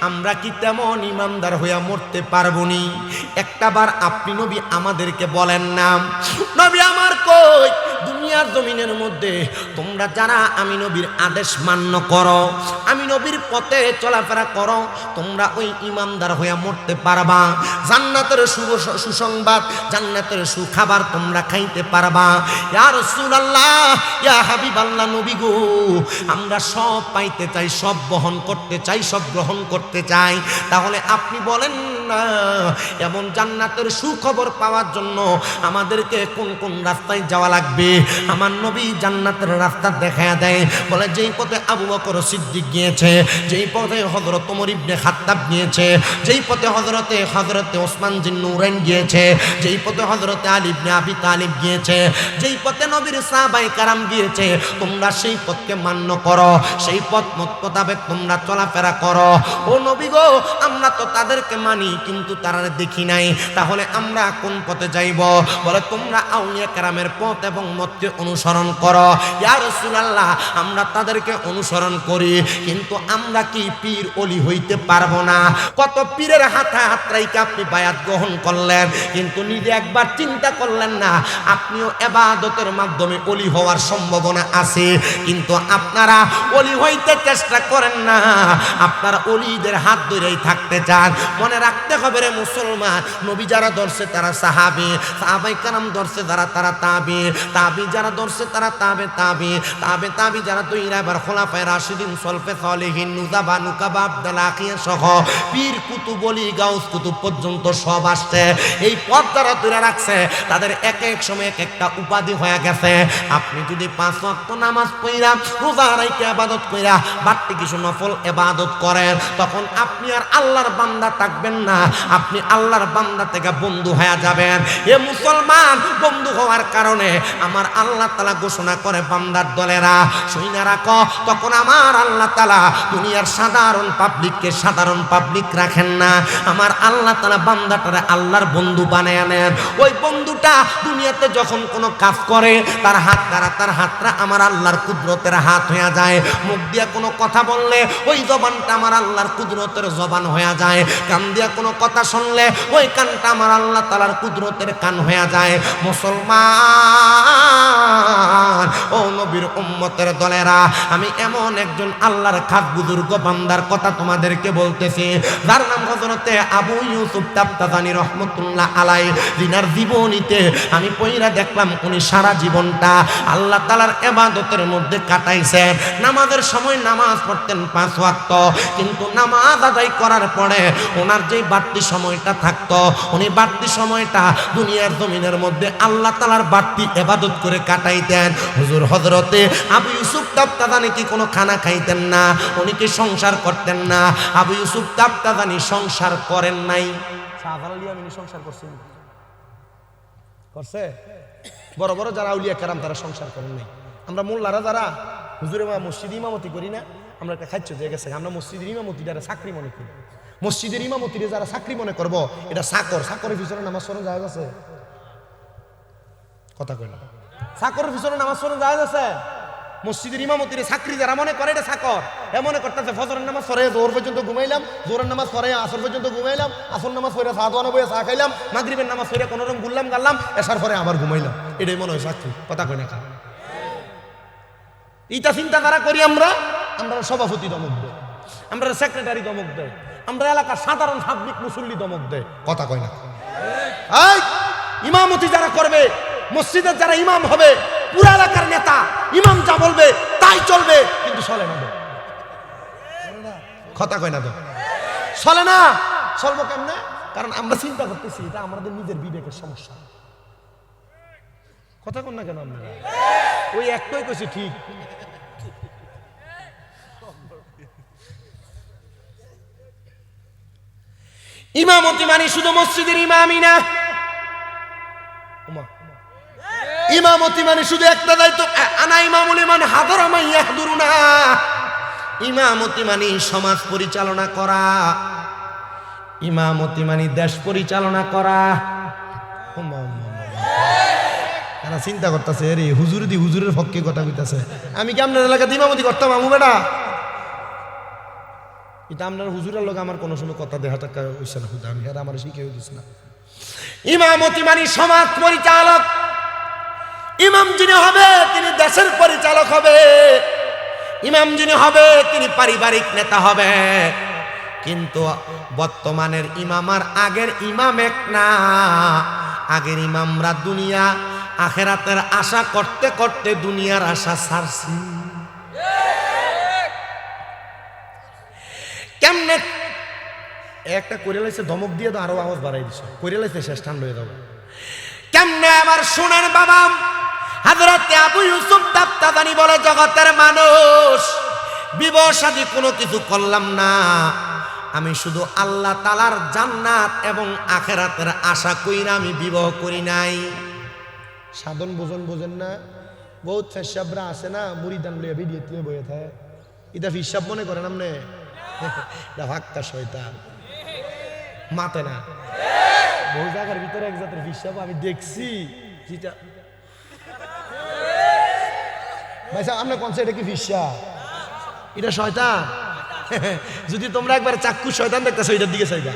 আমরা কি তেমন ইমানদার হইয়া মরতে পারবো নি? একটাবার আপনি নবী আমাদেরকে বলেন না। নবী আমার কই, দুনিয়ার জমিনের মধ্যে তোমরা যারা আমি নবীর আদেশ মান্য করো, আমি নবীর পথে চলাফেরা করো, তোমরা ওই ইমানদার হইয়া মরতে পারবা। জান্নাতের সুসংবাদ, জান্নাতের সুখাবার তোমরা খাইতে পারবা। ইয়া রাসূলুল্লাহ, ইয়া হাবিবাল্লাহ, নবী গো, আমরা সব পাইতে চাই, সব বহন করতে চাই, সব গ্রহণ করতে চাই। তাহলে আপনি বলেন না, এমন জান্নাতের সুখবর পাওয়ার জন্য আমাদেরকে কোন কোন রাস্তায় যাওয়া লাগবে? আমার নবী জান্নাতের রাস্তা দেখায়া দেয়। বলে, যেই পথে আবু বকর সিদ্দিক গিয়েছে, যেই পথে হযরত ওমর ইবনে খাত্তাব গিয়েছে, যেই পথে হযরতে ওসমান জিন নূরাইন গিয়েছে, যেই পথে হযরতে আলী ইবনে আবি তালিব গিয়েছে, যেই পথে নবীর সাহাবায়ে কেরাম গিয়েছে, তোমরা সেই পথকে মান্য করো, সেই পথ মোতাবেক তোমরা চলাফেরা করো। ও নবী গো, আমরা তো তাদেরকে মানি কিন্তু তারা দেখি নাই, তাহলে আমরা কোন পথে যাইব? বলে, তোমরা আউলিয়া কেরামের পথ এবং মতকে অনুসরণ করো। ইয়া রাসূলুল্লাহ, আমরা তাদেরকে অনুসরণ করি, কিন্তু আমরা কি পীর ওলি হইতে পারবো না? কত পীরের হাতে হাত রাইখা আপনি বায়াত গ্রহণ করলেন, কিন্তু নিজে একবার চিন্তা করলেন না আপনিও ইবাদতের মাধ্যমে ওলি হওয়ার সম্ভাবনা আছে, কিন্তু আপনারা ওলি হইতে চেষ্টা করেন না, আপনারা ওলিদের হাত ধরেই থাকতে চান। মনে রাখতে হবে রে মুসলমান, নবী যারা ধরছে তারা সাহাবী, সাহাবায়ে কেরাম ধরছে যারা তারা তাবী, তাবী যারা ধরছে তারা তাবে তাবী, তাবে তাবী যারা তৈরা এবার খোলাফায়ে রাশিদিন, সলফে সালেহিন, নুজাবা নুকাবা আব্দুল আখিয়া সহ পীর কুতুব ওলি গাউস কুতুব পর্যন্ত সব আসছে। এই পথ যারা ধরে রাখছে তাদের এক এক সময় এক একটা উপাধি হয়ে গেছে। আপনি যদি 5 ওয়াক্ত নামাজ পড়া, রোজা রাইখা ইবাদত কইরা বাড়তি কিছু নফল ইবাদত করেন, তখন আপনি আর আল্লাহর বান্দা থাকবেন না, আপনি আল্লাহর বান্দা থেকে বন্ধু হয়ে যাবেন। এ মুসলমান, বন্ধু হওয়ার কারণে আমার আল্লাহ তাআলা ঘোষণা করে, বান্দার দলেরা শুইনা রাখো, তখন আমার আল্লাহ তাআলা দুনিয়ার সাধারণ পাবলিককে সাধারণ পাবলিক রাখেন না, আমার আল্লাহ তাআলা বান্দাটারে আল্লাহর বন্ধু বানায় নেন। ওই বন্ধুটা দুনিয়াতে যখন কোনো কাজ করে তার হাতটা আমার আল্লাহর কুদরতের হাত হয়ে যায়। মুখ দিয়া কোনো কথা বললে ওই জবানটা আমার আল্লাহর কুদরতের জবান হয়ে যায়। কান দিয়া কোনো কথা শুনলে ওই কানটা আমার আল্লাহ তাআলার কুদরতের কান হয়ে যায়। মুসলমান, ও নবীর উম্মতের দলেরা, আমি এমন একজন আল্লাহর খাস বুজুর্গ বান্দার কথা তোমাদেরকে বলতেছি, যার নাম হযরতে আবু ইউসুফ তাবতাজানি রহমাতুল্লাহ আলাইহি। যিনার জীবনীতে আমি পড়া দেখলাম উনি সারা জীবনটা আল্লাহ তাআলার ইবাদতের মধ্যে কাটাইছেন। নামাজের সময় নামাজ পড়তেন 5 ওয়াক্ত, কিন্তু নামাজ আদায় করার পরে ওনার যে বাড়তি সময়টা থাকতো, উনি বাড়তি সময়টা দুনিয়ার জমিনের মধ্যে আল্লাহ তাআলার বাড়তি ইবাদত করে কাটাইতেন। হুজুর হযরতে আবু ইউসুফ তাবতাজানি কি কোনো খানা খাইতেন না? উনি কি সংসার করতেন না? আবু ইউসুফ তাবতাজানি সংসার করেন নাই। শাহজালাল ইয়ামিনী সংসার করছেন, করছে? বড় বড় যারা আউলিয়া কেরাম তারা সংসার করেন নাই। আমরা মোল্লারা যারা হুজুরে মসজিদে ইমামতি করি না, আমরা একটা খাচ্ছ দিয়ে গেছে, আমরা মসজিদের ইমামতি যারা চাকরি মনে করি, মসজিদের ইমামতিরে যারা চাকরি মনে করবো এটা চাকরের পিছনে নামাজ পড়ানো যায় আছে? কথা কই না, চাকরের পিছনে নামাজ পড়ানো যায় আছে? মসজিদের ইমামতিরে চাকরি যারা মনে করে এটা চাকর, এ মনে করতেছে ফজরের নামাজ পড়ে জোহর পর্যন্ত ঘুমাইলাম, জোহরের নামাজ পড়ে আসর পর্যন্ত ঘুমাইলাম, আসর নামাজ পড়ে চা দোয়ানো বইয়ে চা খাইলাম, মাগরিবের নামাজ পড়ে কোনো রকম ঘুরলাম গাল্লাম, এসার পরে আবার ঘুমাইলাম, এটাই মনে হয় চাকরি। কথা কই না, এইটা চিন্তা করা করি আমরা সভাপতি দমক দেয়, আমরা সেক্রেটারি দমক দেয়, আমরা এলাকার সাধারণ সাবলিক মুসল্লি দমক দেয়। কথা কয় না? এই ইমামতি যারা করবে, মসজিদের যারা ইমাম হবে, পুরো এলাকার নেতা, ইমাম যা বলবে তাই চলবে, কিন্তু চলে না। কথা কয় না তো, চলে না। চলবো কেমনে? কারণ আমরা চিন্তা করতেছি এটা আমাদের নিজের বিবেকের সমস্যা। কথা কন না কেন আপনারা? ওই একটাই কইছি ঠিক। ইমামতি মানে শুধু মসজিদের ইমামই না, ইমামতি মানে শুধু একটা দায়িত্ব, আনা ইমামুল ইমান হাদরা মান ইয়াহদুরুনা। ইমামতি মানে সমাজ পরিচালনা করা, ইমামতি মানে দেশ পরিচালনা করা। তারা চিন্তা করতেছে আরে হুজুর দি হুজুরের পক্ষে কথা কইতাছে, আমি কি আপনার এলাকাতে ইমামতি করতাম? আমু বেটা এটা আপনার হুজুরের লোক আমার কোনো সময় কথা দেখা টাকা হইছে না, হুজুর আমি আমার শিখেও দিছি না। ইমামতি মানে সমাজ পরিচালক। ইমাম যিনি হবে তিনি দেশের পরিচালক হবে, ইমাম যিনি হবে তিনি পারিবারিক নেতা হবে। কিন্তু বর্তমানের ইমাম আর আগের ইমাম এক না। আগের ইমামরা দুনিয়া আখেরাতের আশা করতে করতে দুনিয়ার আশা ছাড়ছি। কেমনে একটা করে লাইছে, ধমক দিয়ে তো আরো আওয়াজ বাড়াই দিছে, করে লাইছে শেষ ঠান্ডা হয়ে যাবে। কেমনে আবার শোনেন বাবা, হযরতে আবু ইউসুফ দাপ্তাদানি বলে জগতের মানুষ, বিবাহ শাদী কোনো কিছু করলাম না, আমি শুধু আল্লাহ তাআলার জান্নাত এবং আখিরাতের আশা কইরা আমি বিবাহ করি নাই। সাধন বোঝেন না? বহুত ফেসাবরা আছে না, মুরিদান লইয়া ভিডিও তুলে বইয়ে থাকে, এটা হিসাব মনে করেন আপনি? এটা ভাক্কা শয়তান, মাতে না। বহু জায়গার ভিতরে এক জাতের হিসাব আমি দেখছি, যেটা ভাই সাহেব আপনি কোন এটা কি ফিসা? এটা শয়তান। যদি তোমরা একবার চাক্ষু শয়তান দেখতেছো, এটার দিকে চাইবা।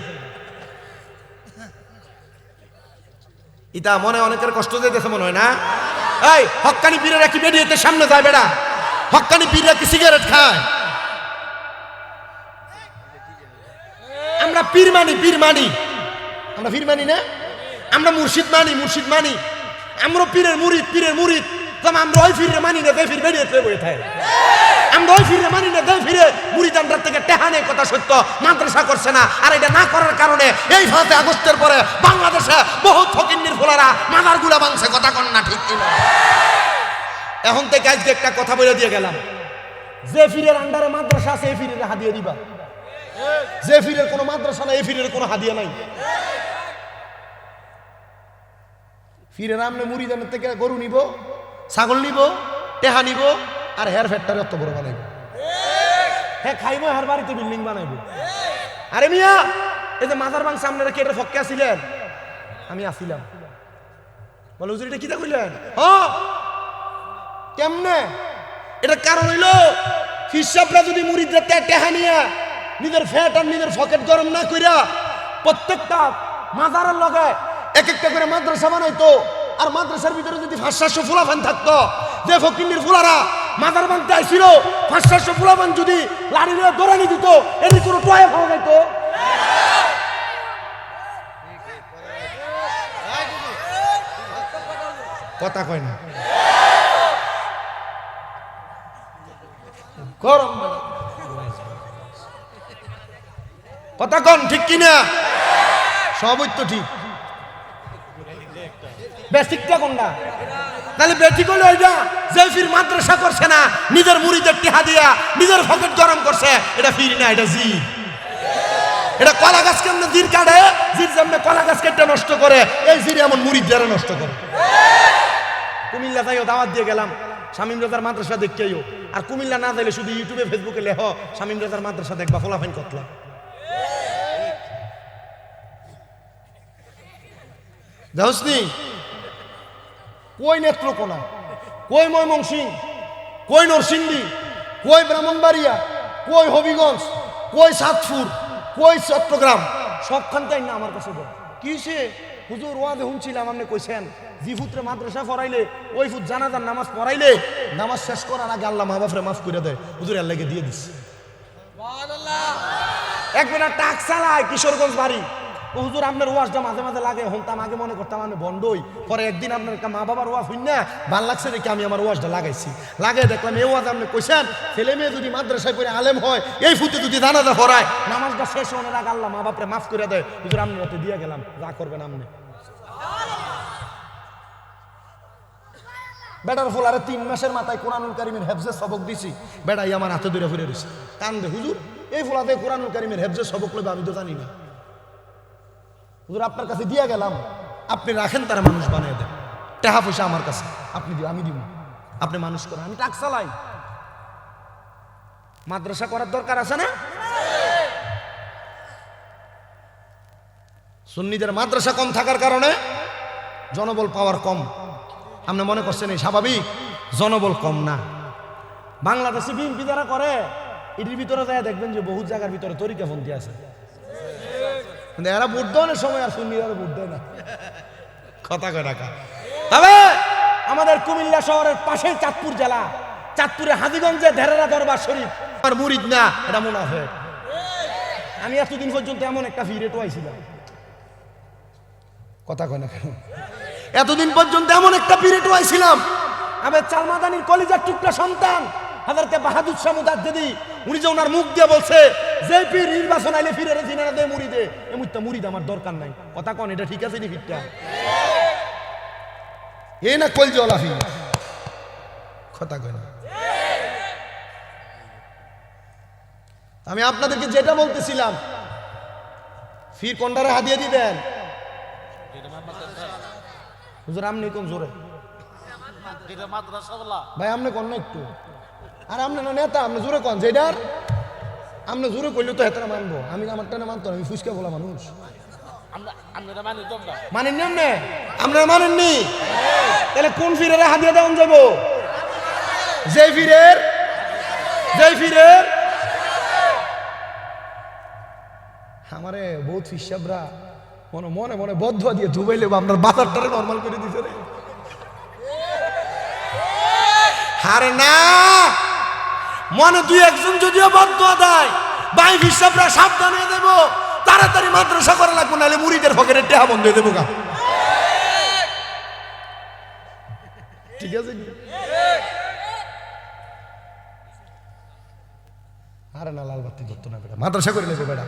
এটা মনে অনেকের কষ্ট দিতেছে মনে হয় না? এই হক্কানি পীরেরা কি বেরিয়েতে সামনে যায় বেড়া? হক্কানি পীররা কি সিগারেট খায়? আমরা পীর মানি, আমরা পীর মানি না, আমরা মুর্শিদ মানি, আমরা পীরের মুরিদ। আমরা ওই ফিরে মানি না, দেয় ফিরে বেরিয়ে বয়ে থাকে। আমরা ওই ফিরে মানি না, দেয় ফিরে মুরিদানদার থেকে টেহানে কথা সত্য, মাদ্রাসা করছে না। আর এটা না করার কারণে এই 5 আগস্টের পরে বাংলাদেশে বহুত ফকিন্নির ফোলারা মাদার গুলা ভাঙছে। কথা কন না ঠিক কিনা? এখন থেকে আজকে একটা কথা বলে দিয়ে গেলাম, যে ফিরের আন্ডারে মাদ্রাসা আছে এই ফিরের হাদিয়া দিবা, যে ফিরের কোনো মাদ্রাসা নাই এই ফিরের কোনো হাদিয়া নাই। ফিরের আমনে মুরিদানের থেকে গরু নিব, ছাগল নিব, টেহা নিব, আর হেয়ার ফ্যাক্টরি অত বড় বানাইব। হ্যাঁ খাইব, হেয়ার বাড়িতে বিল্ডিং বানাইব। আরে মিয়া, এই যে মাজার বাং সামনে রেখে এটা ফক্কে আসিলেন, আমি আসিলাম, বলে হুজুর এটা কিতা কইলেন? কেমনে? এটা কারণ হইল হিসাবরা যদি মুরিদরা টেহা নিয়া নিজের ফ্যাট আর নিজের পকেট গরম না কইরা প্রত্যেকটা মাজারের লগে এক একটা করে মাদ্রাসা বানাইতো, আর মাদ্রাসার ভিতরে যদি 500 ফুলাফান থাকতো, যে ফকিন্নির ফুলারা মাদার বানতে আইছিল 500 ফুলাফান যদি লাড়ি নিয়ে দৌড়ানি দিত, এর কোনো টয়ে পাওয়া যাইত? কথা কয় না, গরম কথা কন ঠিক কিনা? সবই তো ঠিক, বেসিকটা কোনটা? তাহলে বেঠিক হলো এটা, যে ফির মাদ্রাসা করছে না, নিজের মুরিদের টিহা দিয়া নিজের পকেট গরম করছে, এটা ফির না, এটা জি। এটা কলা গাছ কেমনে জির কাটে, জির যেমনে কলা গাছ কেটে নষ্ট করে, এই জির এমন মুড়িদ যারা নষ্ট করে। কুমিল্লা যাইও দাওয়াত দিয়ে গেলাম, শামীম রেজার মাদ্রাসা দেখকেইও। আর কুমিল্লা না যাইলে শুধু ইউটিউবে ফেসবুকে লেহ শামীম রেজার মাদ্রাসা দেখবা, ফলাফাইন কতলা। দেখছনি কই নেত্রকোনা, কই ময়মনসিংহ, কই নরসিংদী, কই ব্রাহ্মণবাড়িয়া, কই হবিগঞ্জ, কই সাতপুর, কই চট্টগ্রাম, সবখানটাই না আমার কাছে বল কিসে হুজুর ওয়াদে শুনছিলাম আপনি কইছেন জি ফুত্রে মাদ্রাসা পড়াইলে ওই ফুট জানাজার নামাজ পড়াইলে নামাজ শেষ করার আগে আল্লাহ মা বাপরে মাফ করে দেয়। হুজুর আল্লাহকে দিয়ে দিচ্ছে। এক বেটা টাক চালায় কিশোরগঞ্জ বাড়ি, ও হুজুর আপনার ওয়াজটা মাঝে মাঝে লাগে, হতাম আগে মনে করতাম আমি বন্ডই, পরে একদিন আপনার মা বাবার ওয়াজ হইন না ভাল লাগছে দেখে আমি আমার ওয়াজটা লাগাইছি, লাগাই দেখলাম এই ওয়াজ আপনি কইছেন ছেলে মেয়ে যদি মাদ্রাসায় পড়ে আলেম হয়, এই ফুটে যদি জানাজা পড়ায়, নামাজটা শেষ হওয়ার আগে আল্লাহ মা বাপরে মাফ করে দেয়। হুজুর আপনার হাতে দিয়ে গেলাম, যা করবেন আপনি। বেটার ফোলারে 3 মাসের মাথায় কোরআনুল কারীমের হেফজের সবক দিছি, বেটাই আমার হাতে ধরে ফিরে দিছে, কান্দে হুজুর এই ফোলাতে কোরআনুল কারীমের হেফজের সবক লইবে আমি তো জানি না। হুজুর আপনার কাছে দিয়ে গেলাম, আপনি রাখেন, তারা মানুষ বানিয়ে দেন, টাকা পয়সা আমার কাছে আপনি দিও, আমি দিব, আপনি মানুষ করেন, আমি টাক চালাই। মাদ্রাসা করার দরকার আছে না? সুন্নিদের মাদ্রাসা কম থাকার কারণে জনবল পাওয়ার কম। আপনি মনে করছেন এই স্বাভাবিক? জনবল কম না। বাংলাদেশে বিএনপি যারা করে এটির ভিতরে যায় দেখবেন যে বহু জায়গার ভিতরে তরিকাপন্থী আছে, কিন্তু এরা ভোট দেওয়ার সময় আর সুন্নিরা ভোট দেয় না, কথা কয় টাকা। তবে আমাদের কুমিল্লা শহরের পাশেই চাঁদপুর জেলা, চাঁদপুরে হাজীগঞ্জে ধেরেরা দরবার শরীফ আর মুরিদ না, এটা মুনাফিক। আমি এতদিন পর্যন্ত এমন একটা ভিড়ে টোয়াইছিলাম, কথা কয় না কেন, এতদিন পর্যন্ত এমন একটা পিরিয়ড হয়েছিলাম, আমি চালমাদানির কলিজার টুকরা সন্তান হযরতে বাহাদুর শাহ মুজাদ্দিদি, উনি যে ওনার মুখ দিয়ে বলছে যে পীর নির্বাচন আইলে ফিরে জিনারা দে মুরিদে, এমুত্তা মুরিদ আমার দরকার নাই, কথা কোন এটা ঠিক আছে নি ফিরটা এ না কলজলা ফির, কথা কয় না। আমি আপনাদেরকে যেটা বলতেছিলাম, ফির কোনটারে হাদিয়া দিবেন হুজুর আমনি কোন জোরে ভাই, আপনি কোন না একটু, আর আপনি না নেতা, আপনি জোরে কোন, যেটার আপনি জোরে করলে তো হেতারা মানবো, আমি আমার টানে মানতো, আমি ফুসকা বলা মানুষ, মানেননি আপনি, আপনারা মানেননি, তাহলে কোন ফিরের হাদিয়া দেওয়া যাবো? যেই ফিরের আমারে বহুত ফিসাবরা মনে মনে মনে বদ্ধ দিয়ে ধুবাইলে আপনার বাজারটারে নরমাল করে দিছে রে। আরে না, মনে 2-1 যদিও বদ্ধ দেয়, ভাই ফিসাবরা সাবধান হয়ে দেবো, তাড়াতাড়ি মাদ্রাসা করা লাগবো, নাহলে মুরিদের পকেটে টেহা বন্ধ হয়ে দেবো গা, ঠিক আছে? আরে না, লাল বাতি ধরতো না বেটা, মাদ্রাসা করে নেবো বেটা,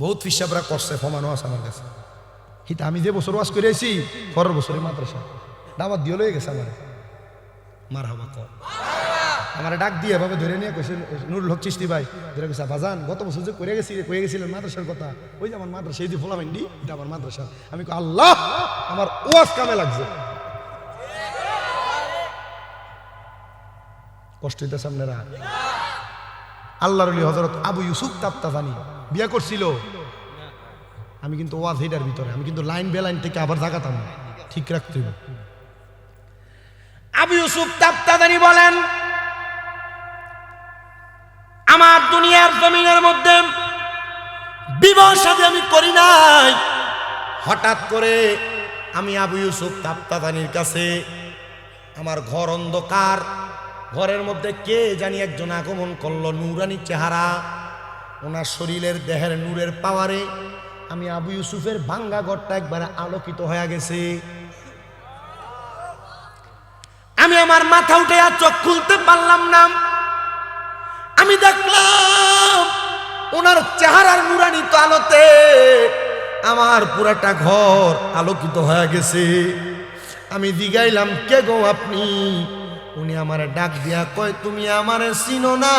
বহুত ফিসাবরা করছে, ফমানো আছে আমার কাছে। হিতা আমি যে বছর ওয়াজ করে আইছি, পরের বছরই মাদ্রাসা দাওয়াত দিয়ে লয়ে গেছে আমার, মারহাবা কর, আমার ডাক দিয়ে এভাবে ধরে নিয়ে কইছে নুরুল হক চিশতি ভাই, ধরে কইছে বাজান গত বছর যে কয়ে গেছিলেন মাদ্রাসার কথা, ওই যে আমার মাদ্রাসা, এই যে ফোলা ভেন্ডি, এটা আমার মাদ্রাসা। আমি কই আল্লাহ, আমার ওয়াজ কামে লাগছে, কষ্ট হইতেছে আপনারা। আল্লাহর ওলি হযরত আবু ইউসুফ তাফতাজানি বিয়া করছিল, আমি কিন্তু ওয়াজ হেডার ভিতরে, আমি কিন্তু লাইন বেলাইন থেকে আবার জাগাতাম, ঠিক রাখতে হবে। আবু ইউসুফ তাফতাজানি বলেন, আমার দুনিয়ার জমিনের মধ্যে বিবাহ শাদী আমি করি নাই, হঠাৎ করে আমি আবু ইউসুফ তাফতাজানির কাছে, আমার ঘর অন্ধকার, ঘরের মধ্যে কে জানি একজন আগমন করলো, নূরানি চেহারা, ওনার শরীরের দেহের নূরের পাওয়ারে আমি আবু ইউসুফের ভাঙ্গা ঘরটা একবারে আলোকিত হয়ে গেছে। আমি আমার মাথা উঠে আর চোখ খুলতে পারলাম না, আমি দেখলাম ওনার চেহারার নূরানিত আলোতে আমার পুরাটা ঘর আলোকিত হয়ে গেছে। আমি জিগাইলাম, কে গো আপনি? উনি আমারে ডাক দিয়া কয়, তুমি আমারে চিনো না?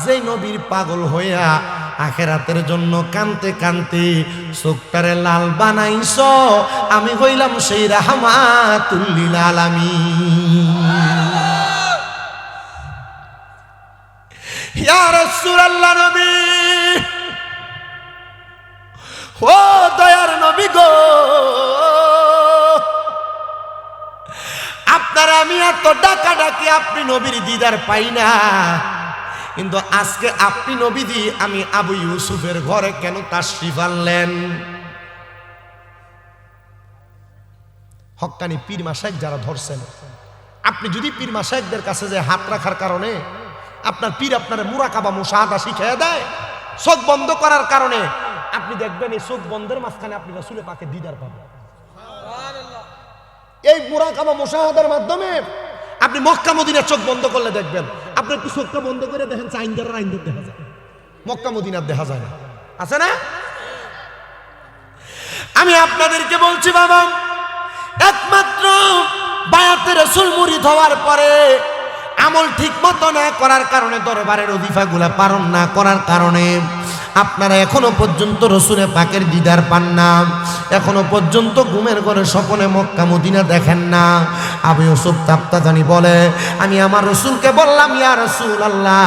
যেই নবীর পাগল হইয়া আখেরাতের জন্য কানতে কানতে চোখটারে লাল বানাইছ, আমি হইলাম সেই রাহমাতুল লিল আলামিন। ইয়া রাসূলুল্লাহ, নবী, ও দয়ার নবী গো, আপনার আমি এত ডাকা ডাকি আপনি নবীর দিদার পাই না, কিন্তু আজকে আপনি নবী দি আমি আবু ইউসুফের ঘরে কেন তাশরিফ আনলেন? হক্কানি পীর মাশায়েখ যারা ধরছেন, আপনি যদি পীর মাশায়েখদের কাছে যে হাত রাখার কারণে আপনার পীর আপনার মুরাকাবা মুশাহাদা শিখিয়ে দেয়, চোখ বন্ধ করার কারণে আপনি দেখবেন এই চোখ বন্ধের মাঝখানে আপনি রাসূলের পাকের দিদার পাবেন। এই মুরাকাবা মুশাহাদার মাধ্যমে আপনি মক্কা মদিনার চোখ বন্ধ করলে দেখবেন, আপনি একটু চোখটা বন্ধ করে দেখেন চাইন্দার আইন্দার দেখা যায়, মক্কা মদিনার দেখা যায় না, আছে না? আমি আপনাদেরকে বলছি বাবা, একমাত্র বায়াতে রাসূল মুরিদ হওয়ার পরে আমল ঠিক মতো না করার কারণে, দরবারের ওজিফাগুলা পালন না করার কারণে আপনারা এখনো পর্যন্ত রাসূলে পাকের দিদার পান না, এখনো পর্যন্ত ঘুমের ঘরে স্বপ্নে মক্কা মদিনা দেখেন না। আবু ইউসুফ তাফতাজানি বলে, আমি আমার রাসূলকে বললাম, ইয়া রাসূলুল্লাহ,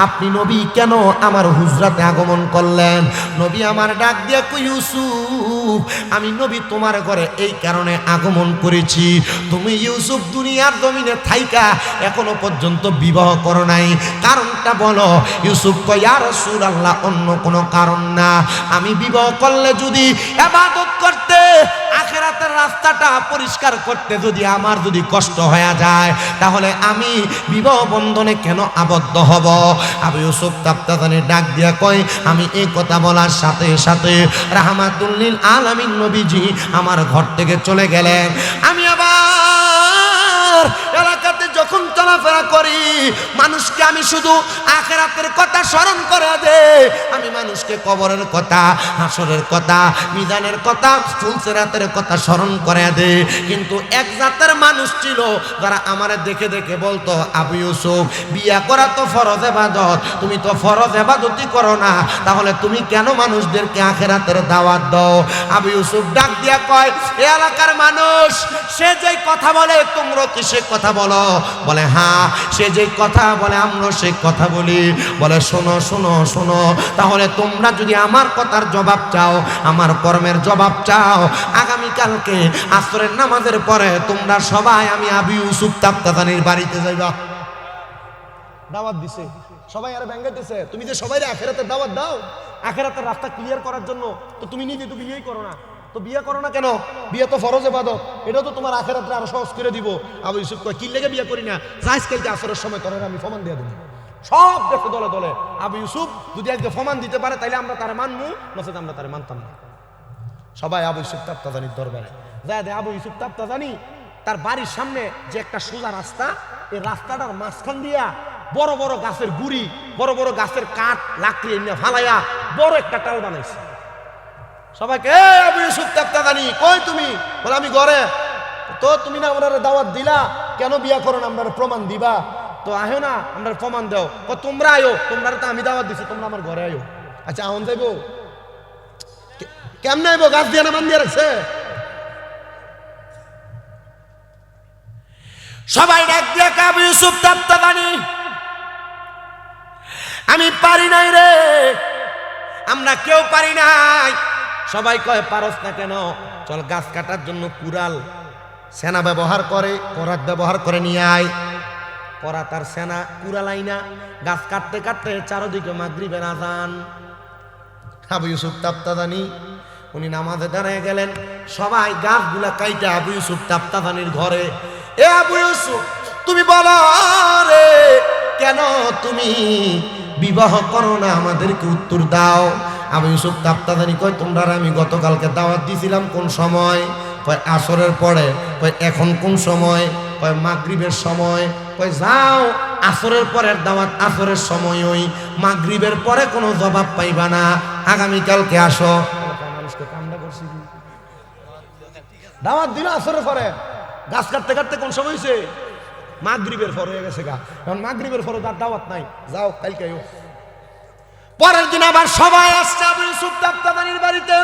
আপনি নবী কেন আমার হুজরাতে আগমন করলেন? নবী আমার ডাক দিয়া কই, ইউসুফ, আমি নবী তোমার ঘরে এই কারণে আগমন করেছি, তুমি ইউসুফ দুনিয়ার জমিনে থাইকা এখনো পর্যন্ত বিবাহ করো নাই, কারণটা বলো। ইউসুফ কয়, ইয়া রাসূলুল্লাহ, অন্য কোনো কারণ না, আমি বিবাহ করলে যদি ইবাদত করতে, আখিরাতের রাস্তাটা পরিষ্কার করতে যদি আমার যদি কষ্ট হয়ে যায়, তাহলে আমি বিবাহ বন্ধনে কেন আবদ্ধ হব? আবু ইউসুফ তাফতাজানি ডাক দিয়া কয়, আমি এই কথা বলার সাথে সাথে রাহমাতুল লিল আলামিন নবীজি আমার ঘর থেকে চলে গেলেন। আমি আবার এলাকাতে যখন চলাফেরা করি, মানুষকে আমি শুধু আখিরাতের কথা স্মরণ করে দেই, আমি মানুষকে কবরের কথা, হাসরের কথা, মিজানের কথা, ফুলসিরাতের কথা স্মরণ করে দেই। কিন্তু এক জাতের মানুষ ছিল যারা আমারে দেখে দেখে বলতো, আবু ইউসুফ, বিয়া করা তো ফরজ ইবাদত, তুমি তো ফরজ ইবাদতই করো না, তাহলে তুমি কেন মানুষদেরকে আখিরাতের দাওয়াত দাও? আবু ইউসুফ ডাক দিয়া কয়, এই এলাকার মানুষ, সে যেই কথা বলে তোমরা কি সে কথা বলো? বলে হ্যাঁ, সে যেই কথা বলে আমরা সেই কথা বলি। বলে শোনো শোনো শোনো, তাহলে তোমরা যদি আমার কথার জবাব চাও, আমার কর্মের জবাব চাও, আগামীকালকে আসরের নামাজের পরে তোমরা সবাই আমি আবু ইউসুফ তাফতাজানির বাড়িতে যাইবা। দাওয়াত দিছে, সবাই আর ব্যাঙ্গাইতেছে, তুমি যে সবাই আখিরাতের দাওয়াত দাও, আখিরাতের রাস্তা ক্লিয়ার করার জন্য, তো তুমি নিজে তো বিয়েই করো না, তো বিয়ে করো না কেন? বিয়ে তো ফরজ ইবাদত, এটা তো তোমার আখিরাতে আরো সহজ করে দিব। আবু ইউসুফ কয়, কি লেগে বিয়ে করি না? যাইস কালকে আসরের সময় তোর আমি ফমান দিয়ে দেব। সব দেখে দলে দলে আবু ইউসুফ যদি আজকে ফমান দিতে পারে, তাইলে আমরা তারে মানবো, নচেত আমরা তারে মানতাম না। সবাই আবু ইউসুফ তাফতাজানির দরবারে যায়। আবু ইউসুফ তাফতাজানি তার বাড়ির সামনে যে একটা সোজা রাস্তা, এই রাস্তাটার মাঝখান দিয়া বড় বড় গাছের গুড়ি, বড় বড় গাছের কাঠ লাকড়ি এনে ফালাইয়া বড় একটা টাল বানাইছে। সবাইকে, আবু ইউসুফ তাফতাজানি কই তুমি? বলে আমি ঘরে। তো তুমি না আমরা দাওয়াত দিলা, কেন বিয়া করো না? আমরা প্রমাণ দিবা, তো আয়ো না, আমরা প্রমাণ দাও। তোমরা আয়ো, তোমরা তো আমি দাওয়াত দিছি, তোমরা আমার ঘরে আয়ো। আচ্ছা আহন যাইবো? কেমনে আইবো? গাছ দিয়ে না মান দিয়ে রাখছে। সবাই ডাক দিয়া, আবু ইউসুফ তাফতাজানি, আমি পারি নাই রে, আমরা কেউ পারি নাই। সবাই কয়, পারস না কেন? চল গাছ কাটার জন্য কুড়াল সেনা ব্যবহার করে, করাত ব্যবহার করে নিয়ে আয়। করা তার সেনা, কুড়াল আইনা গাছ কাটতে কাটতে চারদিকে মাগরিবের আযান। আবু ইউসুফ তাফতাজানি উনি নামাজে দাঁড়িয়ে গেলেন। সবাই গাছগুলা কাইটা আবু ইউসুফ তাফতাজানির ঘরে। এ আবু ইউসুফ, তুমি বলো রে, কেন তুমি বিবাহ করো না? আমাদেরকে উত্তর দাও। আবু ইউসুফ তাফতাজানি কয়, তোমরা আমি গতকালকে দাওয়াত দিয়েছিলাম, কোন সময়? কয় আসরের পরে। কয় এখন কোন সময়? কয় মাগরিবের সময়। কয় যাও, আসরের পরের দাওয়াত আসরের সময়, ওই মাগরিবের পরে কোনো জবাব পাইবা না, আগামীকালকে আসো। মানুষকে কামড়া করছি, দাওয়াত দিল আসরের পরে, গাছ কাটতে কাটতে কোন সময় হয়েছে? মাগরিবের পর হয়ে গেছে গা, কারণ মাগরিবের পরে তার দাওয়াত নাই, যাও কালকে। পরের দিন আবার সবাই আসছে আবু ইউসুফ তাফতাদানির বাড়িতে।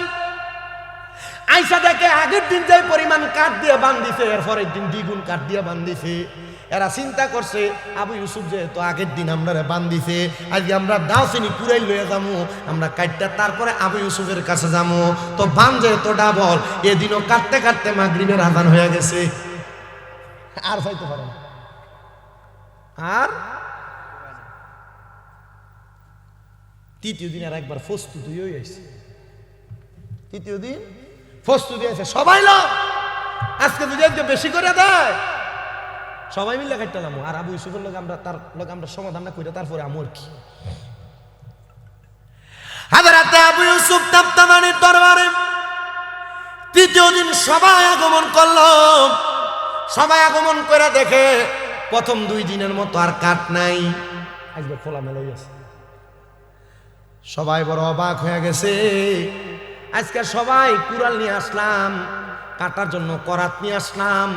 আইসা দেখে আগের দিন যে পরিমাণ কাঠ দিয়ে বান্ধিছে এর পরের দিন দ্বিগুণ কাঠ দিয়ে বান্ধিছে। এরা চিন্তা করছে আবু ইউসুফ যেহেতু আগের দিন আমরা বান্ধিছে, আজকে আমরা দাওসিনি কুড়াই লয়ে যাবো, আমরা কাটতে তারপরে আবু ইউসুফের কাছে যাবো। তো বান যেহেতু ডাবল, এদিনও কাটতে কাটতে মাগরিবের আজান হয়ে গেছে, আর যাইতে পারে না। আর তৃতীয় দিন আর একবার প্রস্তুতি হয়ে আসছে। তৃতীয় দিন প্রস্তুতি আছে, সবাই লোক আজকে যদি একটু বেশি করে দেয় সবাই মিলে কাটতে নামো। আর আবু ইউসুফের লোক আমরা তার লোক আমরা সমাধান না করে তারপরে আমর কি। হাজারাতে আবু ইউসুফ তাফতাদানির দরবারে তৃতীয় দিন সবাই আগমন করলো। সবাই আগমন করে দেখে প্রথম 2 দিনের মতো আর কাঠ নাই, আজকে খোলা মেলাই আছে। সবাই বড় অবাক হয়ে গেছে, আজকে সবাই কুড়াল নিয়ে আসলাম, কাটার জন্য করাত নিয়ে আসলাম,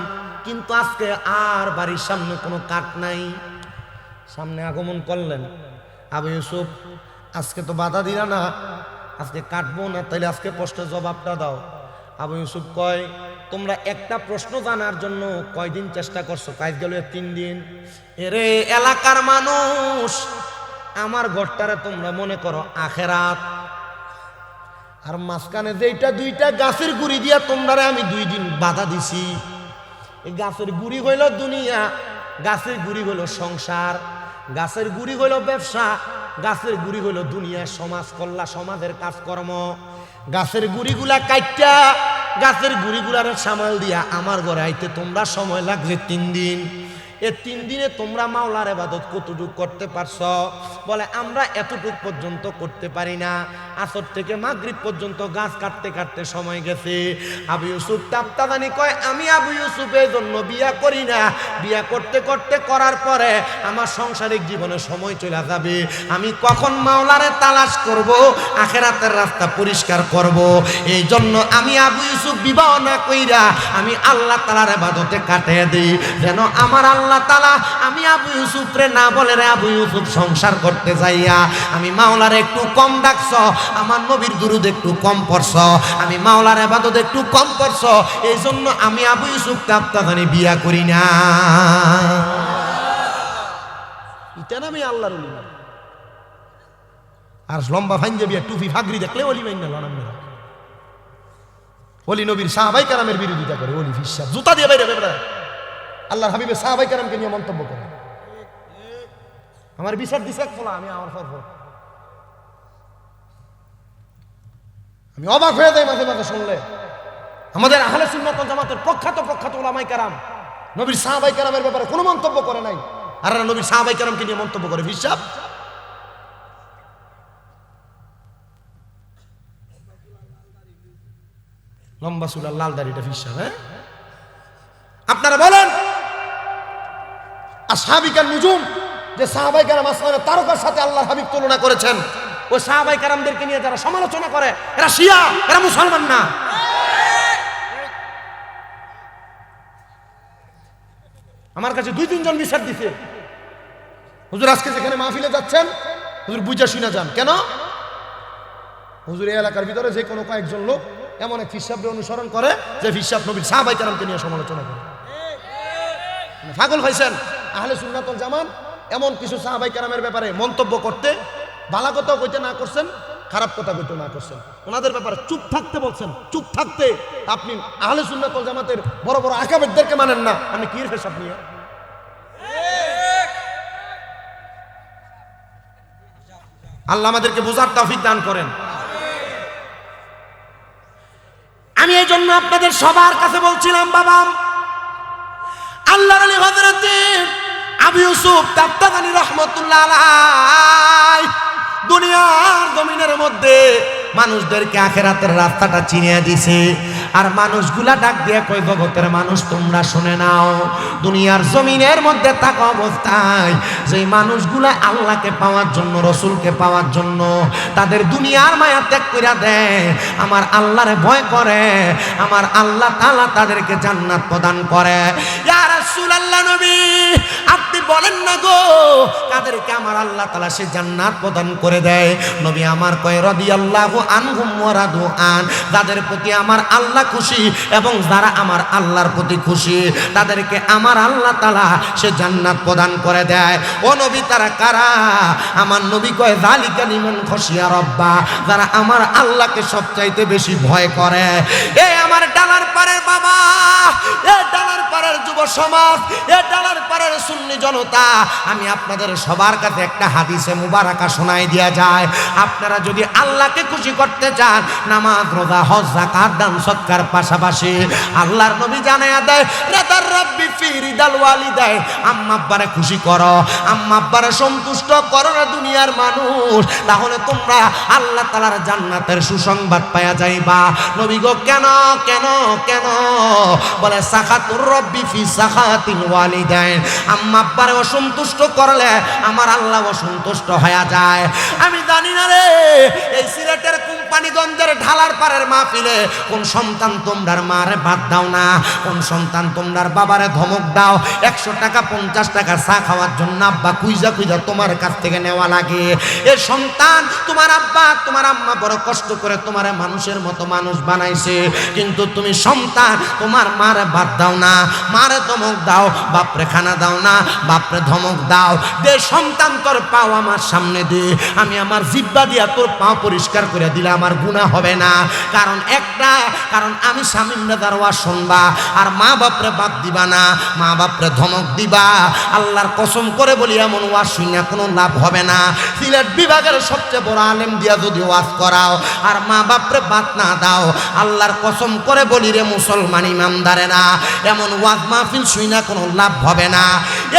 কিন্তু আজকে আর বাড়ির সামনে কোনো কাঠ নাই। সামনে আগমন করলেন আবু ইউসুফ, আজকে তো বাধা দিলা না, আজকে কাটবো না, তাইলে আজকে প্রশ্নের জবাবটা দাও। আবু ইউসুফ কয়, তোমরা একটা প্রশ্ন জানার জন্য কয়দিন চেষ্টা করছো? কাজ গেল 3 দিন। এরে এলাকার মানুষ, আমার ঘরটারে তোমরা মনে করো আখেরাত, আর মাঝখানে যেটা 2টা গাছের গুড়ি দিয়া তোমরা আমি 2 দিন বাধা দিছি। এই গাছের গুড়ি হইল দুনিয়া, গাছের গুড়ি হইল সংসার, গাছের গুড়ি হইল ব্যবসা, গাছের গুড়ি হইল দুনিয়া, সমাজ কল্যাণ, সমাজের কাজকর্ম। গাছের গুড়িগুলা কাইটা গাছের গুড়িগুলার সামাল দিয়া আমার ঘরে আইতে তোমরা সময় লাগছে 3 দিন। এই 3 দিনে তোমরা মাওলার ইবাদত কতটুকু করতে পারছ? বলে আমরা এতটুক পর্যন্ত করতে পারি না, আসর থেকে মাগরিব পর্যন্ত গাছ কাটতে কাটতে সময় গেছে। আবু ইউসুফ তাফতাদানি কয়, আমি আবু ইউসুফের জন্য বিয়া করি না, বিয়া করতে করতে করার পরে আমার সাংসারিক জীবনে সময় চলে যাবে, আমি কখন মাওলারে তালাশ করব, আখিরাতের রাস্তা পরিষ্কার করব। এই জন্য আমি আবু ইউসুফ বিবাহ না কইরা আমি আল্লাহ তাআলার ইবাদতে কাটিয়ে দেই, যেন আমার আল্লাহ তাআলা আমি আবু ইউসুফ রে না বলে রে আবু ইউসুফ সংসার করতে যাইয়া আমি মাওলার একটু কম ডাকছ, আমার নবীর দুরূদ একটু কম পড়ছ, আমি মাওলার ইবাদত একটু কম করছ, এই জন্য আমি আবু ইউসুফ তাফতাদানি বিয়া করি না। এটা না আমি আল্লাহর ওলি। আর লম্বা ভাঙ্গে বিয়া টুপি ফাগরি দেখলে ওলি মাইন না লনাম না। ওলি নবীর সাহাবাই কারামের বিরোধিতা করে, ওলি ফিসা জুতা দিয়ে বাইরে বেড়া আল্লাহর হাবিবের সাহাবাই কারামকে নিয়ে মন্তব্য করে। আমার বিচার দিছে ফলা, আমি আমার ফর আমি অবাক হয়ে যাই মাঝে মাঝে শুনলে। আমাদের আহলে সুন্নাত ওয়াল জামাতের প্রখ্যাত উলামায়ে কেরাম নবীর সাহাবায়ে কেরামের ব্যাপারে কোনো মন্তব্য করে নাই, আর নবীর সাহাবায়ে কেরামকে নিয়ে মন্তব্য করে। হিসাব লম্বা চুল লাল দাড়িটা হিসাব। হ্যাঁ, আপনারা বলেন আসহাবিকান নুজুম, যে সাহাবায়ে কেরাম আসমানের তারকার সাথে আল্লাহর হাবিব তুলনা করেছেন, ওই সাহাবায়ে কেরামদেরকে নিয়ে যারা সমালোচনা করে এরা শিয়া, এরা মুসলমান না। আমার কাছে 2-3 জন বিচার দিছে, হুজুর আজকে যেখানে মাহফিলে যাচ্ছেন হুজুর বুঝা শুনা যান। কেন? হুজুর এই এলাকার ভিতরে যে কোনো কয়েকজন লোক এমন এক ফিসাবকে অনুসরণ করে যে ফিসাব নবীর সাহাবায়ে কেরামকে নিয়ে সমালোচনা করে। পাগল হয়েছেন? আহলে সুন্নাত ওয়াল জামাত এমন কিছু সাহাবায়ে কেরামের ব্যাপারে মন্তব্য করতে, ভালো কথা কইতে না করছেন, খারাপ কথা কইতে না করছেন, ওনাদের ব্যাপারে চুপ থাকতে বলছেন। চুপ থাকতে আপনি আহলে সুন্নাত ওয়াল জামাতের বড় বড় আকাবেরদেরকে মানেন না, আপনি কি হিসাব নিয়ে? আল্লাহ আমাদেরকে বোঝার তৌফিক দান করেন। আমি এই জন্য আপনাদের সবার কাছে বলছিলাম, বাবা আল্লাহর আলী হযরত আবু ইউসুফ তাফতাদানি রাহমাতুল্লাহ আলাইহি দুনিয়ার জমিনের মধ্যে মানুষদেরকে আখিরাতের রাস্তাটা চিনিয়ে দিছে। আর মানুষগুলা ডাক দিয়ে কই, জগতের মানুষ তোমরা শুনে নাও, দুনিয়ার জমিনের মধ্যে থাকা অবস্থায় যে মানুষগুলা আল্লাহকে পাওয়ার জন্য, রসুলকে পাওয়ার জন্য তাদের দুনিয়ার মায়া ত্যাগ করে দেয়, আমার আল্লাহরে ভয় করে, আমার আল্লাহ তাআলা তাদেরকে জান্নাত প্রদান করে। ইয়া রাসূলুল্লাহ নবী আপনি বলেন না গো কাদেরকে আমার আল্লাহ তাআলা সে জান্নাত প্রদান করে দেয়? নবী আমার কয় রাদিয়াল্লাহু আনহুম ওয়া রাদু আন, যাদের প্রতি আমার আল্লাহ খুশি এবং যারা আমার আল্লাহর প্রতি খুশি তাদেরকে আমার আল্লাহ তাআলা সে জান্নাত প্রদান করে দেয়। ও নবী তারা কারা? আমার নবী কয় যালিকা লিমান খাশিয়া রাব্বা, যারা আমার আল্লাহকে সবচাইতে বেশি ভয় করে। এই আমার ডালার পাড়ের বাবা, এই ডালার পাড়ের যুব সমাজ, এই ডালার পাড়ের সুন্নি জনতা, আমি আপনাদের সবার কাছে একটা হাদিসে মুবারাকা শোনাই দিয়া যায়। আপনারা যদি আল্লাহকে খুশি করতে চান, নামাজ রোজা হজ যাকাত দান সদকার পাশাপাশি আল্লাহর নবী জানায়া দেয় রাদার রাব্বি ফি রিদাল ওয়ালিদাইন, আম্মা আব্বারে খুশি করো, আম্মা আব্বারে সন্তুষ্ট করো না দুনিয়ার মানুষ, তাহলে তোমরা আল্লাহ তাআলার জান্নাতের সুসংবাদ পাওয়া যাইবা। নবী গো কেন কেন কেন? বলে সাখাতুর রব্বি ফি সাখাতিল ওয়ালিদাইন, আম্মা আব্বারে অসন্তুষ্ট করলে আমার আল্লাহ অসন্তুষ্ট হয়ে যায়। আমি জানি না রে এই সিলেটের কোম্পানিগঞ্জের ঢালার পাড়ের মাহফিলে কোন সন্তান তোমরার মারে ভাত দাও না, কোন সন্তান তোমরার বাবারে ধমক দাও 100 টাকা 50 টাকা চা খাওয়ার জন্য আব্বা কুইজা কুইজা তোমার কাছ থেকে নেওয়া লাগে। এ সন্তান তোমার আব্বা তোমার আম্মা বড় কষ্ট করে তোমারে মানুষের মতো মানুষ বানাইছে, কিন্তু তুমি সন্তান তোমার মারে ভাত দাও না, মারে ধমক দাও, বাপরে খানা দাও না, বাপরে ধমক দাও। দে সন্তান তোর পাও আমার সামনে দে, আমি আমার জিহ্বা দিয়া তোর পা পরিষ্কার করে দিলে আমার গুনাহ হবে না। কারণ একটা, কারণ আমি শামীম রাজার ওয়াজ শুনবা আর মা বাপরে বাপ দিবা না, মা বাপরে ধমক দিবা। আল্লাহর কসম করে বলি এমন ওয়াজ শুনে কোনো লাভ হবে না। সিলেট বিভাগের সবচেয়ে বড় আলেম দিয়া যদি ওয়াজ করাও আর মা বাপরে বাত না দাও, আল্লাহর কসম করে বলি রে মুসলমান ইমানদারেরা, এমন ওয়াজ মাহফিল শুনে কোনো লাভ হবে না।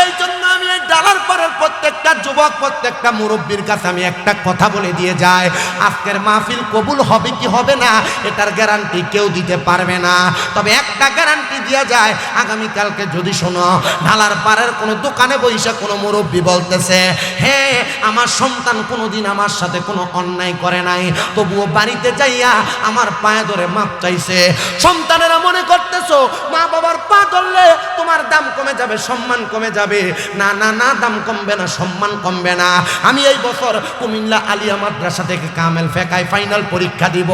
এই জন্য আমি এই ডালার পাড়ের প্রত্যেকটা যুবক প্রত্যেকটা মুরব্বীর কাছে আমি একটা কথা বলে দিয়ে যাই, আজকের মাহফিল কবুল হবে কি হবে না এটার গ্যারান্টি কেউ দিতে পারবে না। তবে একটা গ্যারান্টি দেওয়া যায়, আগামীকালকে যদি শোনো ঢালার পাড়ের কোনো দোকানে বইসা কোনো মুরব্বী বলতেছে হ্যাঁ আমার সন্তান কোনোদিন আমার সাথে কোনো অন্যায় করে নাই, তবুও বাড়িতে যাইয়া আমার পায়ে ধরে মাপ চাইছে, সন্তানেরা মনে করতেছো মা বাবার পা ধরলে তোমার দাম কমে যাবে, সম্মান কমে যাবে। না না না, দাম কমবে না, সম্মান কমবে না। আমি এই বছর কুমিল্লা আলিয়া মাদ্রাসা থেকে কামেল ফেকায় ফাইনাল পরীক্ষা দিব।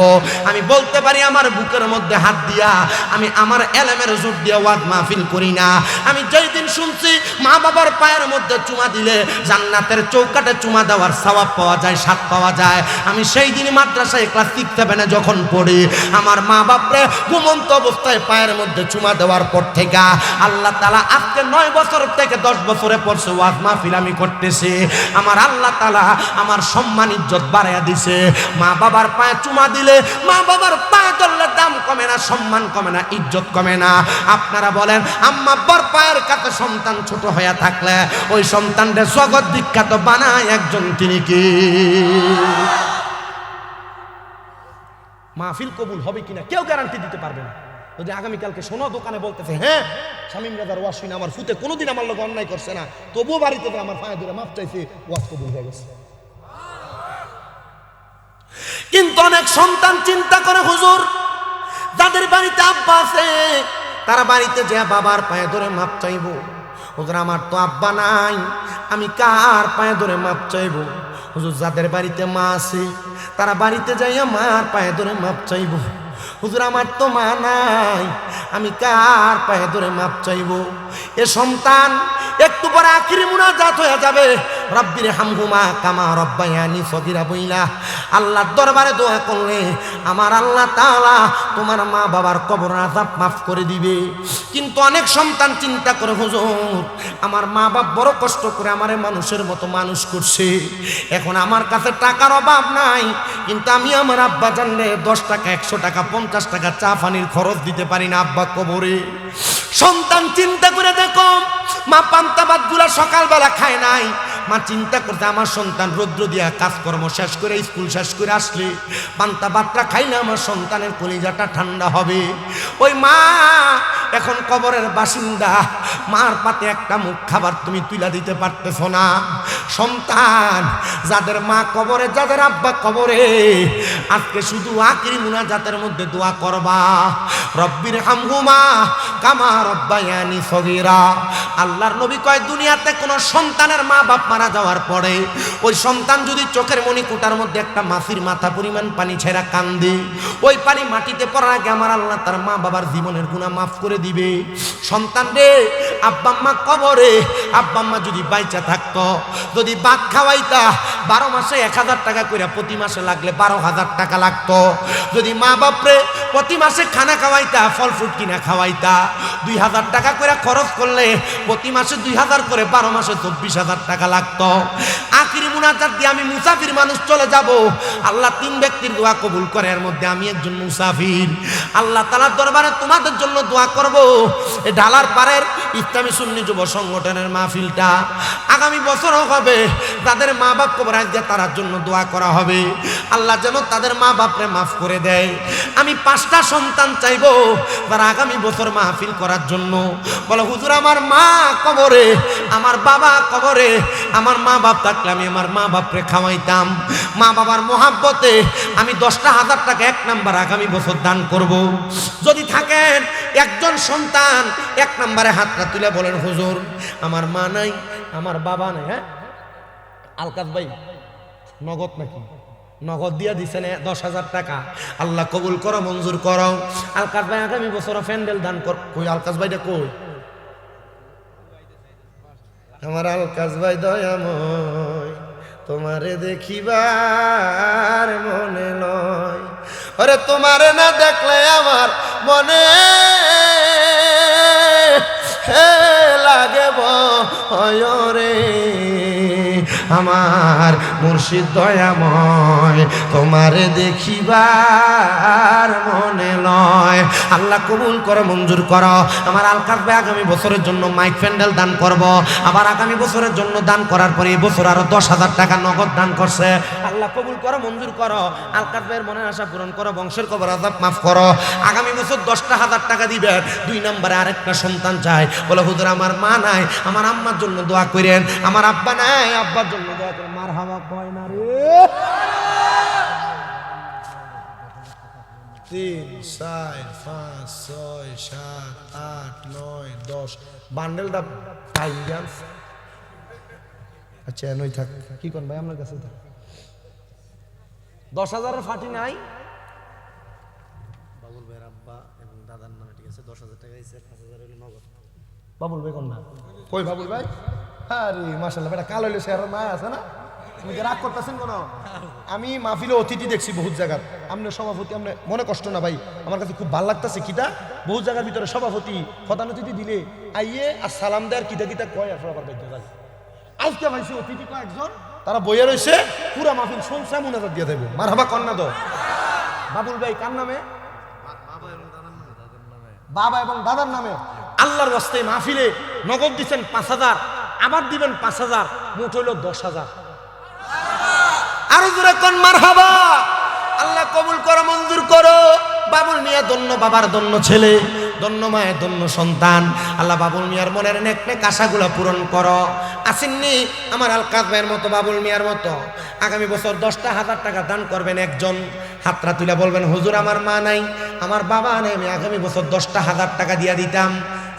আমি বলতে পারি আমার বুকের মধ্যে হাত দিয়া আমি আমার এলেমের জোর দিয়ে ওয়াজ মাহফিল করি না। আমি যেই দিন শুনছি মা বাবার পায়ের মধ্যে চুমা দিলে জান্নাতের চৌকাটে চুমা দেওয়ার সওয়াব পাওয়া যায়, স্বাদ পাওয়া যায়, আমি সেই দিনই মাদ্রাসায় ক্লাস 6 7 যখন পড়ি আমার মা বাপরে ঘুমন্ত অবস্থায় পায়ের মধ্যে চুমা দেওয়ার পর থেকে আল্লাহ তাআলা আজকে 9 বছর থেকে 10 বছরে পড়ছে ওয়াজ মাহফিল আমি করতেছি, আমার আল্লাহ তাআলা আমার সম্মান ইজ্জত বাড়াইয়া দিছে। মা বাবার পায়ে চুমা দিলে, মা বাবার পায়ে ধরলে দাম কমে না, সম্মান কমে না, ইজ্জত কমে না। আপনারা বলেন আম্মা আব্বার পায়ের কাছে সন্তান ছোট হয়ে থাকলে ওই সন্তানটা জগৎ বিখ্যাত বানায় একজন, তিনি কি? মাহফিল কবুল হবে কিনা কেউ গ্যারান্টি দিতে পারবে না। যদি আগামীকালকে শোনো দোকানে বলতেছে হ্যাঁ শামীম রাজার ওয়াজ শুনে আমার ফুতে কোনোদিন আমার লোক অন্যায় করছে না, তবুও বাড়িতে আমার পায়ে ধরে মাপ চাইছে, ওয়াজ কবুল হয়ে গেছে। কিন্তু অনেক সন্তান চিন্তা করে হুজুর যাদের বাড়িতে আব্বা আছে তারা বাড়িতে যে বাবার পায়ে ধরে মাপ চাইবো, হুজুর আমার তো আব্বা নাই আমি কার পায়ে ধরে মাপ চাইবো? হুজুর যাদের বাড়িতে মা আছে তারা বাড়িতে যাইয়া মার পায়ে ধরে মাপ চাইবো। হুজুর আমার তো মা নাই আমি কার পায়ে ধরে মাপ চাইবো? এ সন্তান একটু পরে আখিরি মুনাজাত হয়ে যাবে, রব্বির হামহুমা কামা রব্বায়ানি সগীরা বইলা আল্লাহর দরবারে দোয়া করলে আমার আল্লাহ তাআলা তোমার মা বাবার কবর আযাব মাফ করে দিবে। কিন্তু অনেক সন্তান চিন্তা করে হুজুর আমার মা বাপ বড় কষ্ট করে আমারে মানুষের মতো মানুষ করছে, এখন আমার কাছে টাকার অভাব নাই কিন্তু আমি আমার আব্বা জানলে 10 টাকা 100 টাকা 50 টাকা চা পানির খরচ দিতে পারি না আব্বা কবরে। সন্তান চিন্তা করে দেখো মা পান্তা ভাতগুলা সকালবেলা খায় নাই, মা চিন্তা করতে আমার সন্তান রৌদ্র দিয়া কাজকর্ম শেষ করে স্কুল শেষ করে আসলে পান্তা ভাতটা খাইলে আমার সন্তানের কলিজাটা ঠান্ডা হবে। ওই মা এখন কবরের বাসিন্দা, মার পাতে একটা মুখ খাবার তুমি তুলে দিতে পারতেছ না। সন্তান যাদের মা কবরে যাদের আব্বা কবরে আজকে শুধু আখিরি মুনাজাতের মধ্যে দোয়া করবা রব্বির হামহুমা কামা রাব্বায়ানি সগীরা। আল্লাহর নবী কয় দুনিয়াতে কোনো সন্তানের মা বাপ মারা যাওয়ার পরে ওই সন্তান যদি চোখের মণিকুটার মধ্যে একটা মাছির মাথা পরিমাণ পানি ছেড়া কান্দে, ওই পানি মাটিতে পড়ার আগে আমার আল্লাহ তার মা বাবার জীবনের গুনাহ মাফ করে দিবে। সন্তান রে, আব্বা আম্মা কবরে, আব্বা আম্মা যদি বাইচা থাকতো, যদি ভাত খাওয়াইতা 12 মাসে 1000 টাকা করে, প্রতি মাসে লাগলে 12,000 টাকা লাগতো। যদি মা বাপরে প্রতি মাসে খানা খাওয়াইতা, ফল ফ্রুট কিনা খাওয়াইতা, 2000 টাকা করে খরচ করলে প্রতি মাসে 2000 করে 12 মাসে 24,000 টাকা লাগতো। আখিরি মুনাজাত দিয়ে আমি মুসাফির মানুষ চলে যাব। আল্লাহ 3 ব্যক্তির দোয়া কবুল করে, এর মধ্যে আমি একজন মুসাফির। আল্লাহ তাআলার দরবারে তোমাদের জন্য দোয়া করব। এই ঢালার পাড়ের ইসলামী সুন্নি যুব সংগঠনের মাহফিলটা আগামী বছরও হবে। তাদের মা বাপ কবর আজকে তার জন্য দোয়া করা হবে। আল্লাহ যেন তাদের মা বাপরে মাফ করে দেয়। আমি 5টা সন্তান চাইবো তারা আগামী বছর মাহফিল করার জন্য। বলো হুজুর আমার মা কবরে, আমার বাবা কবরে, আমার মা বাপ থাকলে আমি আমার মা বাপরে খাওয়াইতাম। মা বাবার মোহাব্বতে আমি 10,000 টাকা 1 নাম্বার আগামী বছর দান করব। যদি থাকেন একজন সন্তান 1 নম্বরে হাতটা তুলে বলেন হুজুর আমার মা নাই, আমার বাবা নাই। হ্যাঁ আলকাস ভাই নগদ নাকি? নগদ দিয়া দিছেন 10,000 টাকা। আল্লাহ কবুল করো, মঞ্জুর করো। আলকাস ভাই আগামী বছর প্যান্ডেল দান কর। কই আলকাস ভাইটা কই? আমার আলকাস ভাই দয়াময়, তোমারে দেখিবার মনে নয়। ওরে তোমারে না দেখলে আমার মনে লাগে ভয় রে। আমার মুর্শিদ দয়াময়, তোমারে দেখিবার মনে নয়। আল্লাহ কবুল করো, মঞ্জুর করো। আমার আলকাস ভাই আগামী বছরের জন্য মাইক প্যান্ডেল দান করব। আবার আগামী বছরের জন্য দান করার পরে এই বছর আরো 10,000 টাকা নগদ দান করছে। আল্লাহ কবুল করো, মঞ্জুর করো। আলকাস ভাইয়ের মনের আশা পূরণ করো, বংশের কবর আযাব মাফ করো। আগামী বছর 10,000 টাকা দিবেন। 2 নম্বরে আরেকটা সন্তান চাই। বলে হুজুর আমার মা নাই, আমার আম্মার জন্য দোয়া করেন। আমার আব্বা নাই, আব্বার জন্য দোয়া করেন। মারহাবা কয় না রে? 3, 4, 5, 6, 7, 8, 9, 10 বান্ডেলটা পাই গান। আচ্ছা নই থাক, কি কোন ভাই আপনার কাছে থাক। 10,000 ফাটি নাই? বাবুল ভাইয়ের আব্বা এবং দাদার নামে ঠিক আছে 10,000 টাকা দিয়েছে, 5,000 হলো নগদ। বাবুল ভাই কোন না? কই বাবুল ভাই? আরে মাশাআল্লাহ, বেটা কালো হইলে চেহারা মায় আছে না? তুমি কি রাগ করতেছেন কোন? আমি মাহফিলে অতিথি দেখছি বহুত জায়গার। আপনি সভাপতি, আপনি মনে কষ্ট না ভাই, আমার কাছে খুব ভালো লাগতেছে। কিটা বহুত জায়গার ভিতরে সভাপতি প্রধান অতিথি দিলে আইয়ে আর সালাম দেয়ার কিটা কিটা কয় আর সবার বাইতে যায়। আজকে ভাইছি অতিথি কয়েকজন, তারা বইয়ে রয়েছে, পুরা মাহফিল শুনছে মুনাজাত দিয়ে দেবো। মারহাবা কন্যা দো। বাবুল ভাই কার নামে? বাবা এবং দাদার নামে। আল্লাহর রাস্তায় মাহফিলে নগদ দিচ্ছেন 5,000, আবার দিবেন 5,000, মোট হইল 10,000। আরো জোরে কোন মারহাবা। আল্লাহ কবুল করো, মঞ্জুর করো। বাবুল মিয়া ধন্য, বাবার ধন্য ছেলে, ধন্য মায়ের ধন্য সন্তান। আল্লাহ বাবুল মিয়ার মনের নেক নেক আশাগুলো পূরণ করো। আসেননি আমার আলকাস ভাইয়ের মতো, বাবুল মিয়ার মতো আগামী বছর 10,000 টাকা দান করবেন একজন। হাতরা তুলে বলবেন হুজুর আমার মা নাই, আমার বাবা নাই, আমি আগামী বছর 10,000 টাকা দিয়া দিতাম।